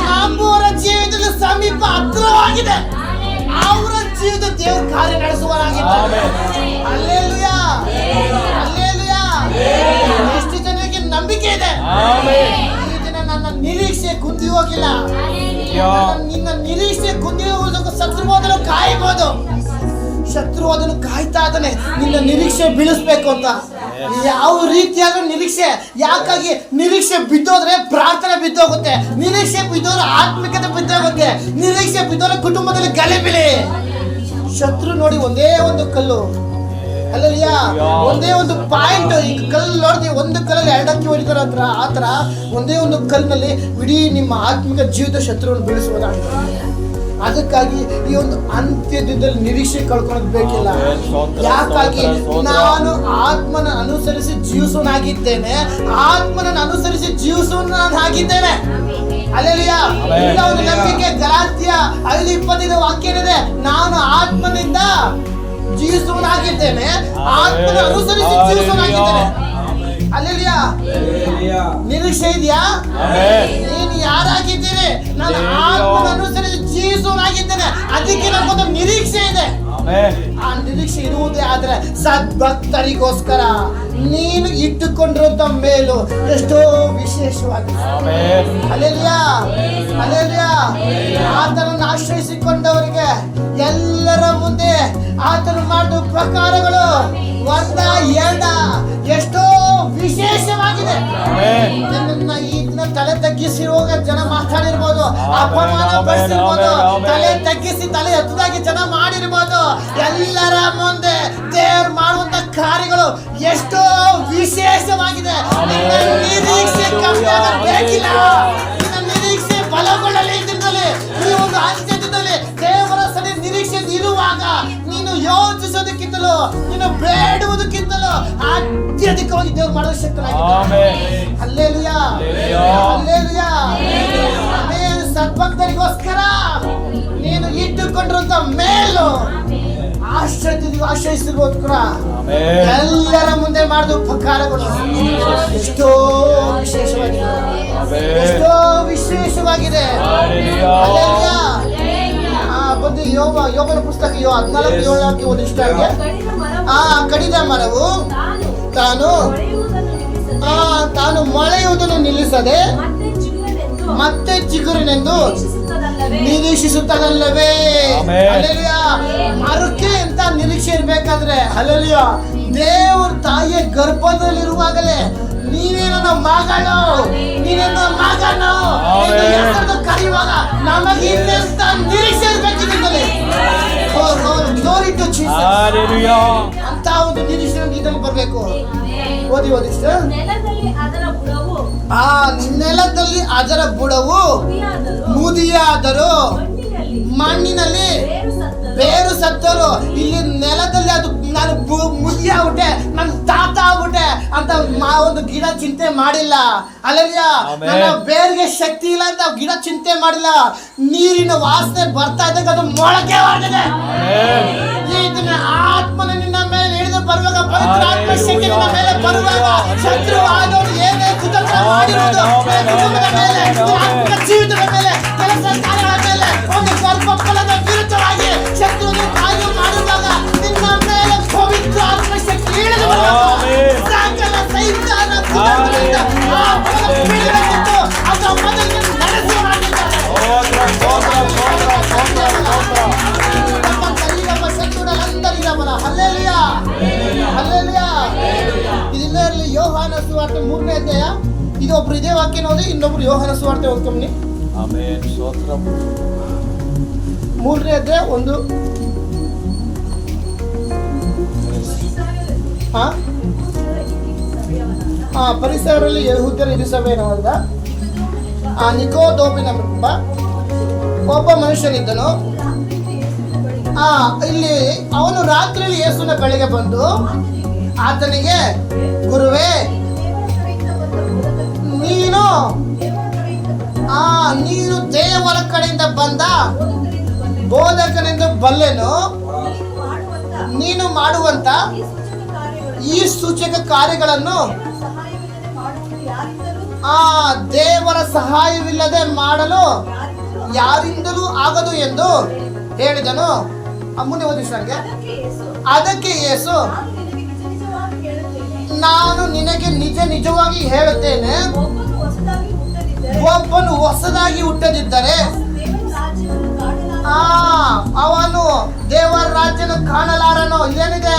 S1: ನಮ್ಮವರ ಜೀವಿತದ ಸಮೀಪ ಹತ್ತಿರವಾಗಿದೆ. ಅವರ ಜೀವಿತ ದೇವರು ಕಾರ್ಯ ನಡೆಸುವರಾಗಿದ್ದಾರೆ. Hallelujah, hallelujah. ಎಷ್ಟು ಜನರಿಗೆ ನಂಬಿಕೆ ಇದೆ ಈ ದಿನ ನನ್ನ ನಿರೀಕ್ಷೆ ಕುಂದಿ ಹೋಗಿಲ್ಲ. ನಿನ್ನ ನಿರೀಕ್ಷೆ ಕುಂದಿ ಹೋಗೋದಕ್ಕೆ ಶತ್ರು ಅದನ್ನು ಕಾಯಬಹುದು. ಶತ್ರು ಅದನ್ನು ಕಾಯ್ತಾ ಇದ್ದಾನೆ ನಿನ್ನ ನಿರೀಕ್ಷೆ ಬೀಳಿಸ್ಬೇಕು ಅಂತ. ಯಾವ ರೀತಿಯಾದ ನಿರೀಕ್ಷೆ? ಯಾಕಾಗಿ ನಿರೀಕ್ಷೆ ಬಿದ್ದೋದ್ರೆ ಪ್ರಾರ್ಥನೆ ಬಿದ್ದೋಗುತ್ತೆ, ನಿರೀಕ್ಷೆ ಬಿದ್ದೋದ್ರೆ ಆತ್ಮಿಕತೆ ಬಿದ್ದೋಗುತ್ತೆ, ನಿರೀಕ್ಷೆ ಬಿದ್ದೋದ್ರೆ ಕುಟುಂಬದಲ್ಲಿ ಗಲಿಬಿಲಿ. ಶತ್ರು ನೋಡಿ ಒಂದೇ ಒಂದು ಕಲ್ಲು, ಅಲ್ಲಯ್ಯ ಒಂದೇ ಒಂದು ಪಾಯಿಂಟ್. ಈಗ ಕಲ್ಲು ನೋಡ್ತೀವಿ, ಒಂದು ಕಲ್ಲಲ್ಲಿ ಎರಡಕ್ಕೆ ಹೊಡಿತಾರ ಹತ್ರ ಆ ಥರ ಒಂದೇ ಒಂದು ಕಲ್ಲಿನಲ್ಲಿ ಇಡೀ ನಿಮ್ಮ ಆತ್ಮಿಕ ಜೀವಿತ ಶತ್ರುವನ್ನು ಬೀಳಿಸುವುದಾಗಿದೆ. ಅದಕ್ಕಾಗಿ ಈ ಒಂದು ಅಂತ್ಯದಲ್ಲಿ ನಿರೀಕ್ಷೆ ಕಳ್ಕೊಳ್ಳೋದು ಬೇಕಿಲ್ಲ. ಯಾಕಾಗಿ ನಾನು ಆತ್ಮನ ಅನುಸರಿಸಿ ಜೀವಿಸೋನಾಗಿದ್ದೇನೆ, ಆತ್ಮನ ಅನುಸರಿಸಿ ಜೀವಿಸೋನಾಗಿದ್ದೇನೆ. ಹಲ್ಲೆಲೂಯಾ. ಇಲ್ಲ ಒಂದು ನಂಬಿಕೆ ಗಲಾತ್ಯ 5:25 ವಾಕ್ಯ ಇದೆ, ನಾನು ಆತ್ಮನಿಂದ ಜೀವಿಸುವನಾಗಿದ್ದೇನೆ, ಆತ್ಮನ ಅನುಸರಿಸಿ ಜೀವಿಸುವನಾಗಿದ್ದೇನೆ. ಹಲ್ಲೆಲೂಯಾ. ನಿರೀಕ್ಷೆ ಇದೆಯಾ? ನೀನು ಯಾರಾಗಿದ್ದೀರಿ? ನಾನು ಆತ್ಮನ ಅನುಸರಿಸಿ ಜೀವಿಸುವನಾಗಿದ್ದೇನೆ. ಅದಕ್ಕೆ ನನಗೊಂದು ನಿರೀಕ್ಷೆ ಇದೆ. ಆ ನಿರೀಕ್ಷೆ ಇರುವುದೇ ಆದ್ರೆ ಸದ್ಭಕ್ತರಿಗೋಸ್ಕರ ನೀನು ಇಟ್ಟುಕೊಂಡಿರುವಂತ ಮೇಲು ಎಷ್ಟೋ ವಿಶೇಷವಾಗಿದೆ. Hallelujah, hallelujah. ಆತನನ್ನು ಆಶ್ರಯಿಸಿಕೊಂಡವರಿಗೆ ಎಲ್ಲರ ಮುಂದೆ ಆತನು ಮಾಡಿದ ಪ್ರಕಾರಗಳು ಒಂದ ಎರಡ ಎಷ್ಟೋ ವಿಶೇಷವಾಗಿದೆ. ಈ ದಿನ ತಲೆ ತಗ್ಗಿಸಿರುವಾಗ ಜನ ಮಾತಾಡಿರ್ಬೋದು, ಅಪಮಾನ ಪಡಿಸಿರ್ಬೋದು, ತಲೆ ತಗ್ಗಿಸಿ ತಲೆ ಎತ್ತದಾಗಿ ಜನ ಮಾಡಿರ್ಬೋದು. ಎಲ್ಲರ ಮುಂದೆ ದೇವರು ಮಾಡುವಂತ ಕಾರ್ಯಗಳು ಎಷ್ಟೋ ವಿಶೇಷವಾಗಿದೆ. ನಿರೀಕ್ಷೆ ಕಮ್ಮಿ ಆಗಬೇಕಿಲ್ಲ. ನಿರೀಕ್ಷೆ ಬಲಗೊಳ್ಳಲಿ. ದಿನದಲ್ಲಿ ಈ ಒಂದು ಅಂತ್ಯದಲ್ಲಿ ದೇವರ ಸರಿ ನಿರೀಕ್ಷೆ ಇರುವಾಗ ನೀನು ಯೋಚಿಸೋದಕ್ಕಿಂತಲೂ ನೀನು ಬೇಡುವುದಕ್ಕಿಂತಲೂ ಅತ್ಯಧಿಕವಾಗಿ ದೇವರು ಮಾಡೋ ಶಕ್ತನಾಗಿದ್ದಾನೆ. Hallelujah, hallelujah. ಸದ್ಭಕ್ತರಿಗೋಸ್ಕರ ನೀನು ಇಟ್ಟುಕೊಂಡಿರುವಂತ ಮೇಲು ಆಶ್ರಯಿಸಿರ್ಬೋದು ಕೂಡ ಎಲ್ಲರ ಮುಂದೆ ಮಾಡಿದ ಉಪಕಾರಗಳು ಎಷ್ಟೋ ವಿಶೇಷವಾಗಿದೆ, ಎಷ್ಟೋ ವಿಶೇಷವಾಗಿದೆ. ಬಂದು ಯೋಗನ ಪುಸ್ತಕ 14:7 ಓದಿಷ್ಟ ಕಡಿದ ಮರವು ತಾನು ಮೊಳೆಯುವುದನ್ನು ನಿಲ್ಲಿಸದೆ ಮತ್ತೆ ಚಿಗುರಿನೆಂದು ನಿರೀಕ್ಷಿಸುತ್ತದಲ್ಲವೇ? ಹಲ್ಲೆಲೂಯಾ. ಮರಕ್ಕೆ ಎಂತ ನಿರೀಕ್ಷೆ ಇರ್ಬೇಕಾದ್ರೆ ಹಲ್ಲೆಲೂಯಾ, ದೇವ್ರ ತಾಯಿಯ ಗರ್ಭದಲ್ಲಿರುವಾಗಲೇ ನೀನೇ ನನ್ನ ಮಗಳು, ನೀನೇ ನನ್ನ ಮಗನು ಎಂದು ಕರೆಯುವಾಗ ನಮಗೆ ಇನ್ನೆಂತ ನಿರೀಕ್ಷೆ ಇರ್ಬೇಕಿದ್ದಲ್ಲಿ ಅಂತ ಒಂದು ನಿರೀಕ್ಷೆ ಇದರಲ್ಲಿ ಬರ್ಬೇಕು. ಓದಿ ಇಷ್ಟ. ಆ ನೆಲದಲ್ಲಿ ಅದರ ಬುಡವು ಮುದಿಯಾದರೂ ಮಣ್ಣಿನಲ್ಲಿ ಬೇರು ಸತ್ತರು. ಇಲ್ಲಿ ನೆಲದಲ್ಲಿ ಅದು ನಾನು ಮುದಿ ಆಗ್ಬಿಟ್ಟೆ, ನನ್ನ ತಾತ ಆಗ್ಬಿಟ್ಟೆ ಅಂತ ಒಂದು ಗಿಡ ಚಿಂತೆ ಮಾಡಿಲ್ಲ. ಅಲ್ಲಯ್ಯ, ನನ್ನ ಬೇರಿಗೆ ಶಕ್ತಿ ಇಲ್ಲ ಅಂತ ಗಿಡ ಚಿಂತೆ ಮಾಡಿಲ್ಲ. ನೀರಿನ ವಾಸನೆ ಬರ್ತಾ ಇದ್ದಾಗ ಅದು ಮೊಳಕೆ ಹೊರಟಿದೆ. ಇದನ್ನ ಆತ್ಮನ ನಿನ್ನ ಮೇಲೆ ಹಿಡಿದು ಬರುವಾಗ, ಪವಿತ್ರ ಆತ್ಮ ಶಕ್ತಿ ನಿನ್ನ ಮೇಲೆ ಬರುವಾಗ, ಶತ್ರು ಆದವರು ಏನೇ ಕುತಂತ್ರ ಮಾಡಿರುವುದು ಕುಟುಂಬದ ಮೇಲೆ, ಆತ್ಮ ಜೀವಿತದ ಮೇಲೆ, ಕೆಲಸ ಕಾರ್ಯಗಳ ಮೇಲೆ ಒಂದು ಗರ್ಭಫಲದ ವಿರುದ್ಧವಾಗಿ ಶತ್ರುವಿನ ಕಾರ್ಯ ಮಾಡುವಾಗ ನಿನ್ನ ಮೇಲೆ ಪವಿತ್ರ ಆತ್ಮ ಶಕ್ತಿ ಇಳಿದು ಬರಬೇಕು. ಸಕಲ ಸೈತಾನ ಕುತಂತ್ರದಿಂದ ಪೀಡಿತವಾಗಿದ್ದು ಅದರ ಮೊದಲಿಗೆ ನಡೆಸುವವರಾಗಿದ್ದಾರೆ. Hallelujah, hallelujah. ಇದೆಲ್ಲ ಇರಲಿ. ಯೋಹಾನ ಸುವಾರ್ತೆ 3ನೇ ಅಧ್ಯಾಯ. ಇದೊಬ್ರು ಇದೇ ವಾಕ್ಯ ಓದಿ, ಇನ್ನೊಬ್ರು ಯೋಹಾನ ಸುವಾರ್ತೆ ಓದ್ಕೊಂಬನಿ. 3ನೇ ಅಧ್ಯಾಯ 1. ಪರಿಸರದಲ್ಲಿ ಯೆಹೂದ್ಯರ ಹಿರಿಸಭೆಯನ್ನದ ನಿಕೋದೇಮನೆಂಬ ಒಬ್ಬ ಮನುಷ್ಯನಿದ್ದನು. ಇಲ್ಲಿ ಅವನು ರಾತ್ರಿಯಲ್ಲಿ ಯೇಸುವಿನ ಬಳಿಗೆ ಬಂದು ಆತನಿಗೆ, ಗುರುವೇ, ನೀನು ದೇವರ ಕಡೆಯಿಂದ ಬಂದ ಬೋಧಕನೆಂದು ಬಲ್ಲೆನು. ನೀನು ಮಾಡುವಂತ ಈ ಸೂಚಕ ಕಾರ್ಯಗಳನ್ನು
S2: ಸಹಾಯವಿಲ್ಲದೆ ಮಾಡುವುದು ಯಾರಿಂದಲೂ
S1: ದೇವರ ಸಹಾಯವಿಲ್ಲದೆ ಮಾಡಲು ಯಾರಿಂದಲೂ ಆಗದು ಎಂದು ಹೇಳಿದನು. ಮುಂದೆ ಓದಿ ನನಗೆ. ಅದಕ್ಕೆ ಯೇಸು, ನಾನು ನಿನಗೆ ನಿಜ ನಿಜವಾಗಿ ಹೇಳುತ್ತೇನೆ, ಒಬ್ಬನು ಹೊಸದಾಗಿ ಹುಟ್ಟದಿದ್ದರೆ ಅವನು ದೇವರ ರಾಜ್ಯನ ಕಾಣಲಾರನು. ಏನಿದೆ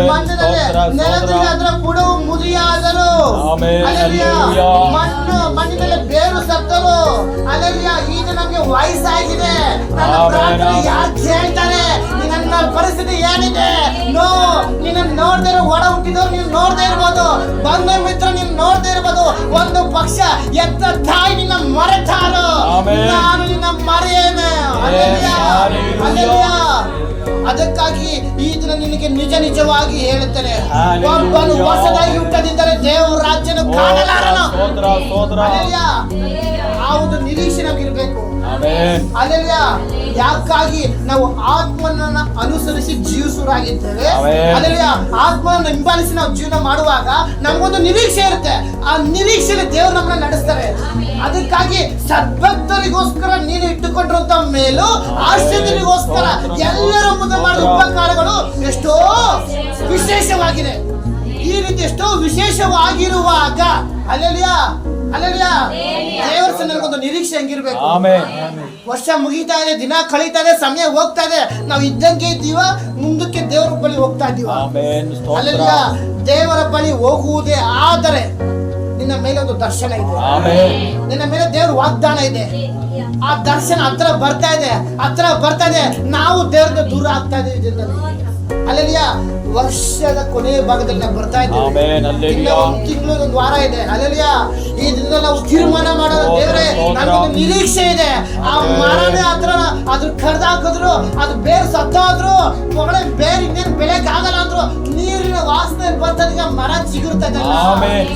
S1: ಮಣ್ಣಿನಲ್ಲಿ ನೆಲದಲ್ಲಿ ಅದರ ಬುಡವು ಮುದಿಯಾದರು, ಮಣ್ಣಿನಲ್ಲಿ ಬೇರು ಸತ್ತರು. ಅಲ್ಲೆಲ್ಲ ಈಗ ನಮ್ಗೆ ವಯಸ್ಸಾಗಿದೆ, ನನ್ನ ಪ್ರಾರ್ಥನೆ ಯಾರು ಕೇಳ್ತಾರೆ? ನನ್ನ ಪರಿಸ್ಥಿತಿ ಏನಿದೆ? ನಿನ್ನ ನೋಡದೇ ಇರೋ ಒಡ ಹುಟ್ಟಿದವ್ರು ನೀನು ನೋಡದೇ ಇರ್ಬೋದು, ಬಂಧ ಮಿತ್ರ ನೀನು ನೋಡದೇ ಇರ್ಬೋದು. ಒಂದು ಪಕ್ಷ ಎತ್ತ ತಾಯಿ ನಿನ್ನ ಮರೆತಾರು, ನಾನು ನಿನ್ನ ಮರೆಯೇನೆ. ಅದಕ್ಕಾಗಿ ಈ ದಿನ ನಿನಗೆ ನಿಜ ನಿಜವಾಗಿ ಹೇಳುತ್ತೇನೆ, ಒಬ್ಬನು ಹೊಸದಾಗಿ ಹುಟ್ಟದಿದ್ದರೆ ದೇವರ ರಾಜ್ಯನ ಕಾಣಲಾರನು. ಆ ಒಂದು ನಿರೀಕ್ಷೆ ನಮಗಿರ್ಬೇಕು. ಅಲ್ಲೆಲ್ಲ ಯಾಕಾಗಿ ನಾವು ಆತ್ಮನನ್ನ ಅನುಸರಿಸಿ ಜೀವಿಸುವರಾಗಿದ್ದೇವೆ. ಅಲ್ಲೆಲ್ಲ ಆತ್ಮನನ್ನ ಹಿಂಬಾಲಿಸಿ ನಾವು ಜೀವನ ಮಾಡುವಾಗ ನಮಗೊಂದು ನಿರೀಕ್ಷೆ ಇರುತ್ತೆ. ಆ ನಿರೀಕ್ಷೆಯಲ್ಲಿ ದೇವರು ನಮ್ಮನ್ನ ನಡೆಸ್ತಾರೆ. ಅದಕ್ಕಾಗಿ ಸದ್ಭಕ್ತರಿಗೋಸ್ಕರ ನೀನು ಇಟ್ಟುಕೊಂಡಿರುವಂತ ಮೇಲೂ ಆಶ್ಚರ್ಯರಿಗೋಸ್ಕರ ಎಲ್ಲರ ಮುಂದೆ ಮಾಡಿದ ಉಪಕಾರಗಳು ಎಷ್ಟೋ ವಿಶೇಷವಾಗಿದೆ. ಈ ರೀತಿ ಎಷ್ಟೋ ವಿಶೇಷವಾಗಿರುವಾಗ ದೇವರ ಸನ್ನಿಧಿಗೊಂದು ನಿರೀಕ್ಷೆ ಹಂಗಿರ್ಬೇಕು. ವರ್ಷ ಮುಗಿತಾ ಇದೆ, ದಿನ ಕಳೀತಾ ಇದೆ, ಸಮಯ ಹೋಗ್ತಾ ಇದೆ, ನಾವು ಇದ್ದಂಗೆ ಇದ್ದೀವ, ಮುಂದಕ್ಕೆ ದೇವರ ಬಳಿ ಹೋಗ್ತಾ ಇದ್ದೀವ. ದೇವರ ಬಳಿ ಹೋಗುವುದೇ ಆದರೆ ನಿನ್ನ ಮೇಲೆ ಒಂದು ದರ್ಶನ ಇದೆ, ನಿನ್ನ ಮೇಲೆ ದೇವರ ವಾಗ್ದಾನ ಇದೆ. ಆ ದರ್ಶನ ಹತ್ರ ಬರ್ತಾ ಇದೆ, ನಾವು ದೇವರಿಂದ ದೂರ ಆಗ್ತಾ ಇದ್ದೀವಿ. ಅಲ್ಲೆಲ್ಲ ವರ್ಷದ ಕೊನೆಯ ಭಾಗದಲ್ಲಿ ನಾವು ಬರ್ತಾ ಇದ್ದೇವೆ. ಒಂದು ತಿಂಗಳು, ಒಂದು ವಾರ ಇದೆ. ಅಲ್ಲೆಲ್ಲ ಈ ದಿನದಲ್ಲಿ ನಾವು ತೀರ್ಮಾನ ಮಾಡೋದು, ದೇವರೇ ನನ್ಗೊಂದು ನಿರೀಕ್ಷೆ ಇದೆ. ಆ ಮರನೇ ಹತ್ರ ಅದು ಕಡ್ದಾಕಿದ್ರು, ಅದು ಬೇರೆ ಸತ್ತೋದ್ರು, ಒಳ್ಳೆ ಬೇರೆ ಇನ್ನೇನು ಬೆಳೆಕ್ ಆಗಲ್ಲ ಅಂದ್ರು, ನೀರಿನ ವಾಸನೆ ಬರ್ತದೆ, ಮರ ಚಿಗುರ್ತದೆ.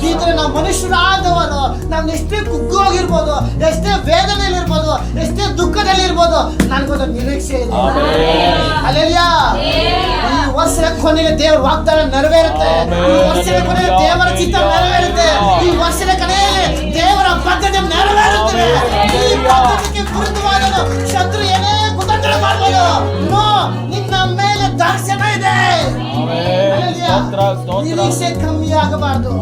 S1: ಈ ತರ ನಾವು ಮನುಷ್ಯರಾದವರು ನಾವು ಎಷ್ಟೇ ಕುಗ್ಗೋಗಿರ್ಬೋದು, ಎಷ್ಟೇ ವೇದನೆಯಲ್ಲಿ ಇರ್ಬೋದು, ಎಷ್ಟೇ ದುಃಖದಲ್ಲಿ ಇರ್ಬೋದು, ನನ್ಗೊಂದು ನಿರೀಕ್ಷೆ ಇದೆ. ಅಲ್ಲೆಲ್ಲ ಈ ವರ್ಷದ ಕೊನೆಗೆ ದೇವರ ವಾಗ್ದಾನ ನೆರವೇರುತ್ತೆ. ಈ ವರ್ಷದ ಕೊನೆಗೆ ದೇವರ ಚಿತ್ತ ನೆರವೇರುತ್ತೆ. ಈ ವರ್ಷದ ಕೊನೆಯಲ್ಲಿ ದೇವರ ಪದ್ಧತಿ ನೆರವೇರುತ್ತದೆ. ಈ ಪದ್ಧತಿಗೆ ವಿರುದ್ಧವಾದನು ಶತ್ರು ಏನೇ ಕುತಂತ್ರ ಮಾಡಬಹುದು, ನಿನ್ನ ಮೇಲೆ ದರ್ಶನ ಇದೆ. ನಿರೀಕ್ಷೆ ಕಮ್ಮಿ ಆಗಬಾರ್ದು.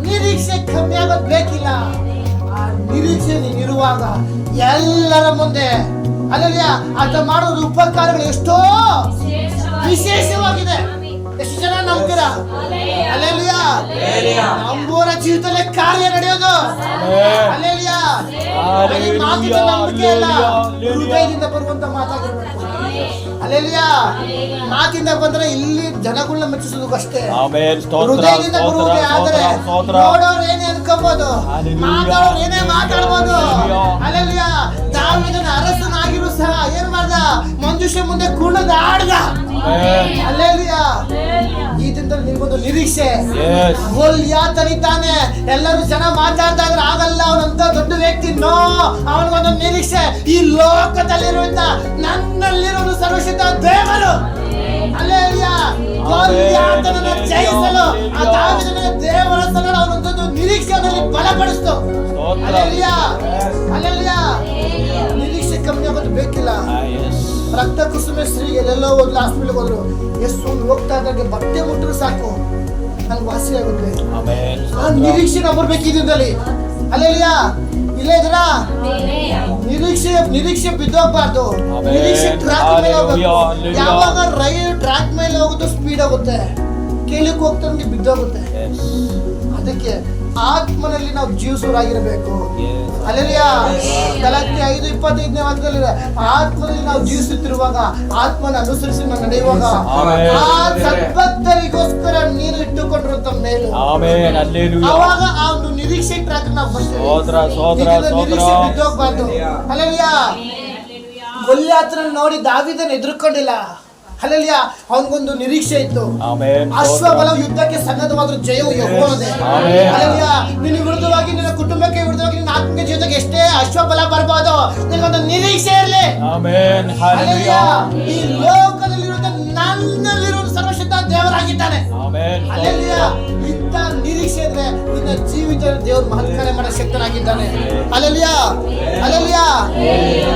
S1: ನಿರೀಕ್ಷೆ ಕಮ್ಮಿ ಆಗೋದು ಬೇಕಿಲ್ಲ. ಆ ನಿರೀಕ್ಷೆ ನೀನಿರುವಾಗ ಎಲ್ಲರ ಮುಂದೆ ಅದ ಮಾಡೋದು ಉಪಕಾರಗಳು ಎಷ್ಟೋ ವಿಶೇಷವಾಗಿದೆ. ಎಷ್ಟು ಜನ ನಂಬ್ತೀರಾ? ನಂಬುವರ ಜೀವಿತದಲ್ಲಿ ಕಾರ್ಯ ನಡೆಯೋದು. ಮಾತಿನ ನಂಬಿಕೆ ಅಲ್ಲ, ಹೃದಯದಿಂದ ಬರುವಂತ ಮಾತಾಗಿರ್ಬೇಕು. ಮಾತಿಂದ ಬಂದ್ರೆ ಇಲ್ಲಿ ಜನಗಳನ್ನ ಮೆಚ್ಚಿಸೋದು ಅಷ್ಟೇ. ಹೃದಯದಿಂದ ಬರುವುದೇ ಆದರೆ ನೋಡೋರು ಏನೇ ಅನ್ಕೋಬಹುದು, ಮಾತಾಡೋರು ಏನೇ ಮಾತಾಡ್ಬೋದು. ದಾವೀದನ ಅರಸನಾಗಿರು ಸಹ ಏನ್ ಮಾಡ್ದ? ಮಂಜುಷ ಮುಂದೆ ಕುಣಿದ ಆಡ್ದ. ಈ ದಿನದಲ್ಲಿ ನಿಮ್ಗೊಂದು ನಿರೀಕ್ಷೆ. ತನಿತಾನೆ ಎಲ್ಲರೂ ಜನ ಮಾತಾಡ್ತಾ ಇದ್ರೆ ಆಗಲ್ಲ, ಅವನಂತ ದೊಡ್ಡ ವ್ಯಕ್ತಿ. ಅವನಿಗೊಂದು ನಿರೀಕ್ಷೆ. ಈ ಲೋಕದಲ್ಲಿರುವಂತ ನನ್ನಲ್ಲಿರುವ ಸರ್ವಶಕ್ತ ದೇವರು ಜಯಿಸಲು ಆ ದಾವೀದನ ದೇವರ ಸನ್ನಿಧ ಅವನೊಂದು ನಿರೀಕ್ಷೆಯಲ್ಲಿ ಬಲಪಡಿಸ್ತು. ನಿರೀಕ್ಷೆ ಕಮ್ಮಿ ಆಗೋದು ಬೇಕಿಲ್ಲ. ರಕ್ತ ಕುಸುಮೆ ಸ್ತ್ರೀ ಎಲ್ಲೆಲ್ಲೋ ಹೋಗ್ಲಿ, ಹಾಸ್ಪಿಟಲ್ ಹೋದ್ರು, ಎಷ್ಟು ಹೋಗ್ತಾ ಇದ್ದಾಗ ಬಟ್ಟೆ ಮುಟ್ಟರು ಸಾಕು, ನನ್ಗೆ ವಾಸಿ ಆಗುತ್ತೆ. ಆ ನಿರೀಕ್ಷೆ ನಾವು ಬರ್ಬೇಕಿದ್ದಲ್ಲಿ. ಇಲ್ಲೇ ಇದ್ರ ನಿರೀಕ್ಷೆ ಬಿದ್ದೋಗ್ಬಾರ್ದು. ನಿರೀಕ್ಷೆ ಟ್ರ್ಯಾಕ್ ಮೇಲೆ ಹೋಗ್ಬೇಕು. ಯಾವಾಗ ರೈಲ್ ಟ್ರ್ಯಾಕ್ ಮೇಲೆ ಹೋಗುದು ಸ್ಪೀಡ್ ಆಗುತ್ತೆ, ಕೇಳಕ್ ಹೋಗ್ತಾ ಬಿದ್ದೋಗುತ್ತೆ. ಅದಕ್ಕೆ ಆತ್ಮನಲ್ಲಿ ನಾವು ಜೀವಿಸುವರಾಗಿರಬೇಕು. ಗಲಾತ್ಯ 5:25ನೇ ವಾಕ್ಯದಲ್ಲಿ ಆತ್ಮದಲ್ಲಿ ನಾವು ಜೀವಿಸುತ್ತಿರುವಾಗ, ಆತ್ಮನ ಅನುಸರಿಸಿ ನಾವು ನಡೆಯುವಾಗ, ಆ ಸದ್ಭಕ್ತರಿಗೋಸ್ಕರ ನೀನು ಇಟ್ಟುಕೊಂಡಿರುವಂತ ಮೇಲು, ಅವಾಗ ಆ ಒಂದು ನಿರೀಕ್ಷೆ ಟ್ರ್ಯಾಕ್ ನಾವು ಬರ್ತೇವೆ. ನಿರೀಕ್ಷೆ ಬಿದ್ದೋಗ್ಬಾರ್ದು. ಗೊಲ್ಯಾತನ ನೋಡಿ ದಾವೀದನ ಎದುರ್ಕೊಂಡಿಲ್ಲ. ಅವನಿಗೊಂದು ನಿರೀಕ್ಷೆ ಇತ್ತು. ಅಶ್ವಬಲ ಯುದ್ಧಕ್ಕೆ ಸನ್ನದ್ಧವಾದ ಜಯವು ಯೆಹೋವನದೇ. ನಿನ್ನ ವಿರುದ್ಧವಾಗಿ, ನಿನ್ನ ಕುಟುಂಬಕ್ಕೆ ವಿರುದ್ಧವಾಗಿ, ನಿನ್ನ ಆತ್ಮಿಕ ಜೀವಿತಕ್ಕೆ ಎಷ್ಟೇ ಅಶ್ವಬಲ ಬರ್ಬೋದು, ನಿನಗೊಂದು ನಿರೀಕ್ಷೆ ಇರಲಿ. ಈ ಲೋಕದಲ್ಲಿರುವ ನನ್ನಲ್ಲಿರುವ ಸರ್ವಶಕ್ತ ದೇವರ ಶಕ್ತನಾಗಿದ್ದಾನೆ.
S3: ಆಮೆನ್.
S1: ಹಲ್ಲೆಲೂಯ. ಇಂಥ ನಿರೀಕ್ಷೆ ಇದ್ರೆ ನಿನ್ನ ಜೀವಿತ ದೇವ್ರ ಮಹತ್ಕಾರ್ಯ ಮಾಡೋ ಶಕ್ತನಾಗಿದ್ದಾನೆ. Hallelujah, hallelujah.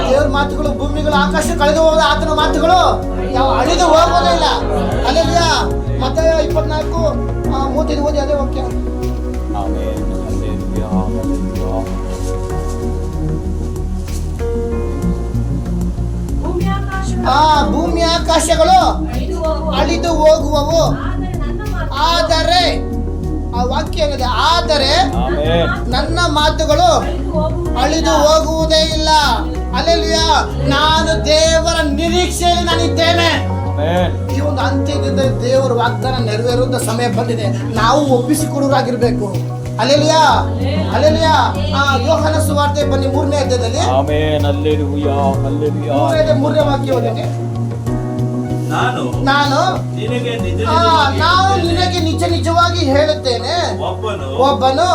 S1: ದೇವ್ರ ಮಾತುಗಳು, ಭೂಮಿಗಳು, ಆಕಾಶ ಕಳೆದು ಹೋದ ಆತನ ಮಾತುಗಳು ಯಾವ ಅಳಿದು ಹೋಗೋದೇ ಇಲ್ಲ. ಹಲ್ಲೆಲೂಯ. ಮತ್ತಾಯ 24:35 ಓದಿ ಅದೇ ವಾಕ್ಯ.
S3: ಆಮೆನ್. Hallelujah, hallelujah.
S2: ಭೂಮಿ ಆಕಾಶಗಳು
S1: ಭೂಮಿ ಆಕಾಶಗಳು
S2: ಅಳಿದು ಹೋಗುವವು.
S1: ಅಳಿದು ಹೋಗುವವು.
S2: ಆದರೆ
S1: ಆದರೆ
S2: ನನ್ನ
S1: ಆ ವಾಕ್ಯ ಏನಿದೆ, ಆದರೆ
S3: ಆಮೆನ್.
S1: ನನ್ನ ಮಾತುಗಳು ಅಳಿದು ಹೋಗುವುದೇ ಇಲ್ಲ. ಹಲ್ಲೆಲೂಯ. ನಾನು ದೇವರ ನಿರೀಕ್ಷೆಯಲ್ಲಿ ನಾನಿದ್ದೇನೆ.
S3: ಆಮೆನ್.
S1: ಈ ಒಂದು ಅಂತ್ಯದಿಂದ ದೇವರ ವಾಗ್ದಾನ ನೆರವೇರುವಂತ ಸಮಯ ಬಂದಿದೆ. ನಾವು ಒಪ್ಪಿಸಿಕೊಡುವರಾಗಿರ್ಬೇಕು. Hallelujah, hallelujah. ಯೋಹಾನ ಸುವಾರ್ತೆ ಬನ್ನಿ 3ನೇ ಅಧ್ಯಾಯದಲ್ಲಿ
S3: ಆಮೆನ್. Hallelujah, hallelujah.
S1: 3ನೇ ವಾಕ್ಯ ಓದಿ.
S4: ನಾನು
S1: ನಾನು
S4: ನಿನಗೆ
S1: ನಾನು ನಿನಗೆ ನಿಜ ನಿಜವಾಗಿ ಹೇಳುತ್ತೇನೆ, ಒಬ್ಬನು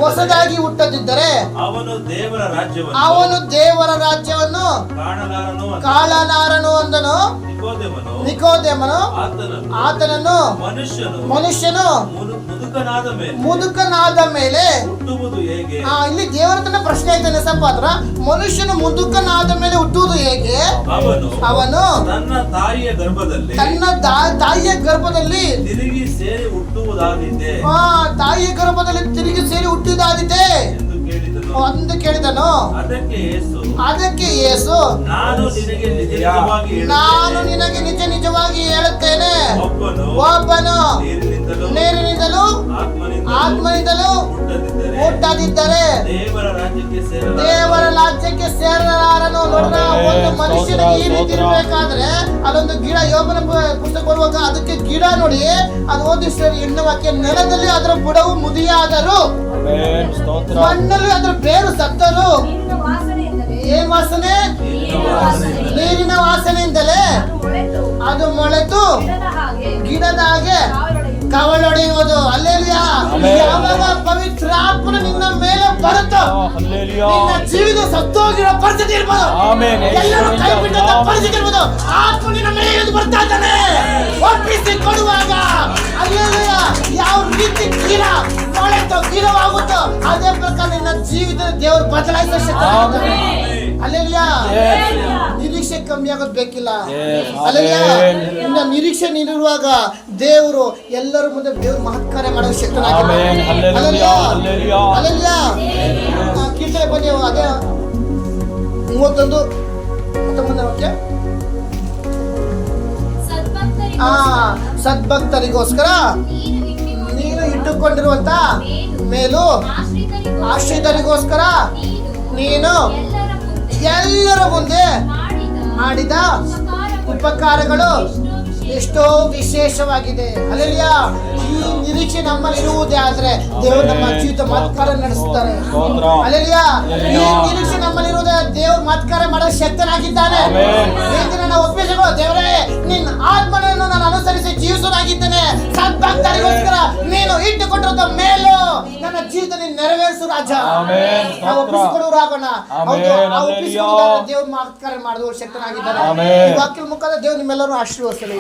S1: ಹೊಸದಾಗಿ ಹುಟ್ಟದಿದ್ದರೆ
S4: ಅವನು ದೇವರ
S1: ರಾಜ್ಯವನ್ನು
S4: ಕಾಣಲಾರನು
S1: ಕಾಣಲಾರನು ಅಂದನು. ನಿಕೋದೇಮನು ಆತನನ್ನು ಮನುಷ್ಯನು ಮುದುಕನಾದ ಮೇಲೆ
S4: ಹುಟ್ಟುವುದು ಹೇಗೆ?
S1: ಇಲ್ಲಿ ದೇವರ ತನ್ನ ಪ್ರಶ್ನೆ ಐತಾನೆ ಸಪಾತ್ರ. ಮನುಷ್ಯನು ಮುದುಕನಾದ ಮೇಲೆ ಹುಟ್ಟುವುದು ಹೇಗೆ? ಅವನು
S4: ತನ್ನ ತಾಯಿಯ
S1: ಗರ್ಭದಲ್ಲಿ
S4: ತಿರುಗಿ ಸೇರಿ ಹುಟ್ಟುವುದಾಗಿದೆ
S1: ತಾಯಿಯ ಗರ್ಭದಲ್ಲಿ ತಿರುಗಿ ಸೇರಿ ಹುಟ್ಟುವುದಾಗಿದೆ
S4: ಎಂದು
S1: ಕೇಳಿದನು. ಅದಕ್ಕೆ ಯೇಸು ನಾನು ನಿನಗೆ ನಿಜ ನಿಜವಾಗಿ ಹೇಳುತ್ತೇನೆ, ಒಬ್ಬನು ನೀರಿನಿಂದಲೂ ಆತ್ಮನಿಂದಲೂ ಹುಟ್ಟದಿದ್ದರೆ ದೇವರ ರಾಜ್ಯಕ್ಕೆ ಸೇರಲಾರನು. ನೋಡ್ರ, ಒಂದು ಮನುಷ್ಯನಿಗೆ ಈ ರೀತಿ ಇರ್ಬೇಕಾದ್ರೆ ಅದೊಂದು ಗಿಡ, ಯೋಬನ ಪುಸ್ತಕ ಬರುವಾಗ ಅದಕ್ಕೆ ಗಿಡ ನೋಡಿ, ಅದು ಓದಿಸ್ತಾರೆ ಹೆಣ್ಣು ವಾಕ್ಯ, ನೆಲದಲ್ಲಿ ಅದರ ಬುಡವು ಮುದಿಯಾದರು, ಮಣ್ಣಲ್ಲಿ ಅದರ ಬೇರು ಸತ್ತರು. ಏನ್ ವಾಸನೆ? ನೀರಿನ ವಾಸನೆಯಿಂದಲೇ ಅದು ಮೊಳೆತು ಗಿಡದ ಹಾಗೆ ಕವಲೊಡೆಯುವುದು. ಹಲ್ಲೆಲೂಯಾ. ಯಾವಾಗ ಪವಿತ್ರಾತ್ಮನ ನಿನ್ನ ಮೇಲೆ ಬರುತ್ತೋ ನಿನ್ನ ಜೀವಿತ ಸತ್ತೋಗಿರೋ ಪರಿಸ್ಥಿತಿ ಇರ್ಬೋದು, ಎಲ್ಲರೂ ಕೈ ಬಿಟ್ಟಂತ ಪರಿಸ್ಥಿತಿ ಇರ್ಬೋದು, ಆತ್ಮ ನಿನ್ನ ಮೇಲೆ ಇಳಿದು ಬರ್ತಾ ಇದ್ದಾನೆ. ಒಪ್ಪಿಸಿ ಕೊಡುವಾಗ ಹಲ್ಲೆಲೂಯಾ, ಯಾವ ರೀತಿ ಮೊಳೆತೋ ಗಿಡವಾಗುತ್ತೋ ಅದೇ ಪ್ರಕಾರ ನಿನ್ನ ಜೀವಿತ ದೇವರು ಬದಲಾಯಿಸೋ ಶಕ್ತಿ. ಹಲ್ಲೆಲೂಯಾ. ನಿರೀಕ್ಷೆ ಕಮ್ಮಿ ಆಗೋದು ಬೇಕಿಲ್ಲ. ಹಲ್ಲೆಲೂಯಾ. ನಿನ್ನ ನಿರೀಕ್ಷೆ ನೀಡಿರುವಾಗ ದೇವರು ಎಲ್ಲರ ಮುಂದೆ ದೇವ್ರ ಮಹತ್ಕಾರ್ಯ ಮಾಡೋ ಶಕ್ತನಾಗಿದ್ದಾನೆ. Hallelujah, hallelujah. ಕೀರ್ತನೆ ಬನ್ನಿ, ಅದೇ 31-19 ವಾಕ್ಯ. ಸದ್ಭಕ್ತರಿಗೋಸ್ಕರ ನೀನು ಇಟ್ಟುಕೊಂಡಿರುವಂತ ಮೇಲು ಆಶ್ರಿತರಿಗೋಸ್ಕರ ನೀನು ಎಲ್ಲರ ಮುಂದೆ ಮಾಡಿದ ಉಪಕಾರಗಳು ಎಷ್ಟೋ ವಿಶೇಷವಾಗಿದೆ. ಹಲ್ಲೆಲೂಯಾ. ಈ ನಿರೀಕ್ಷೆ ನಮ್ಮಲ್ಲಿ ಇರುವುದೇ ಆದ್ರೆ ದೇವರು ನಮ್ಮ ಜೀವಿತ ಮಹತ್ಕಾರ್ಯ ನಡೆಸುತ್ತಾರೆ. ಹಲ್ಲೆಲೂಯಾ. ಈ ನಿರೀಕ್ಷೆ ನಮ್ಮಲ್ಲಿ ಇರುವುದೇ ದೇವ್ರ ಮಹತ್ಕಾರ್ಯ ಮಾಡೋ ಶಕ್ತನಾಗಿದ್ದಾನೆ. ಈ ದಿನ ನಾವು ಒಪ್ಪಿಸಿಕೋ, ದೇವರೇ ನಿನ್ನ ಆತ್ಮನನ್ನು ನಾನು ಅನುಸರಿಸಿ ಜೀವಿಸೋನಾಗಿದ್ದೇನೆ. ಸದ್ಭಕ್ತರಿಗೋಸ್ಕರ ನೀನು ಇಟ್ಟುಕೊಂಡಿರೋ ಮೇಲು ನನ್ನ ಜೀವಿತ ನೀನು ನೆರವೇರಿಸು ರಾಜ. ನಾವು ಒಪ್ಪಿಸಿಕೊಡುವರಾಗೋಣ. ಹೌದು, ಆ ಒಪ್ಪಿಸಿಕೊಳ್ಳುವ ದೇವ್ರ ಮಹತ್ಕಾರ್ಯ ಮಾಡುವ ಶಕ್ತನಾಗಿದ್ದಾನೆ. ಈ ವಾಕ್ಯದ ಮುಖಾಂತರ ದೇವ್ರು ನಿಮ್ಮೆಲ್ಲರೂ ಆಶೀರ್ವದಿಸಲಿ.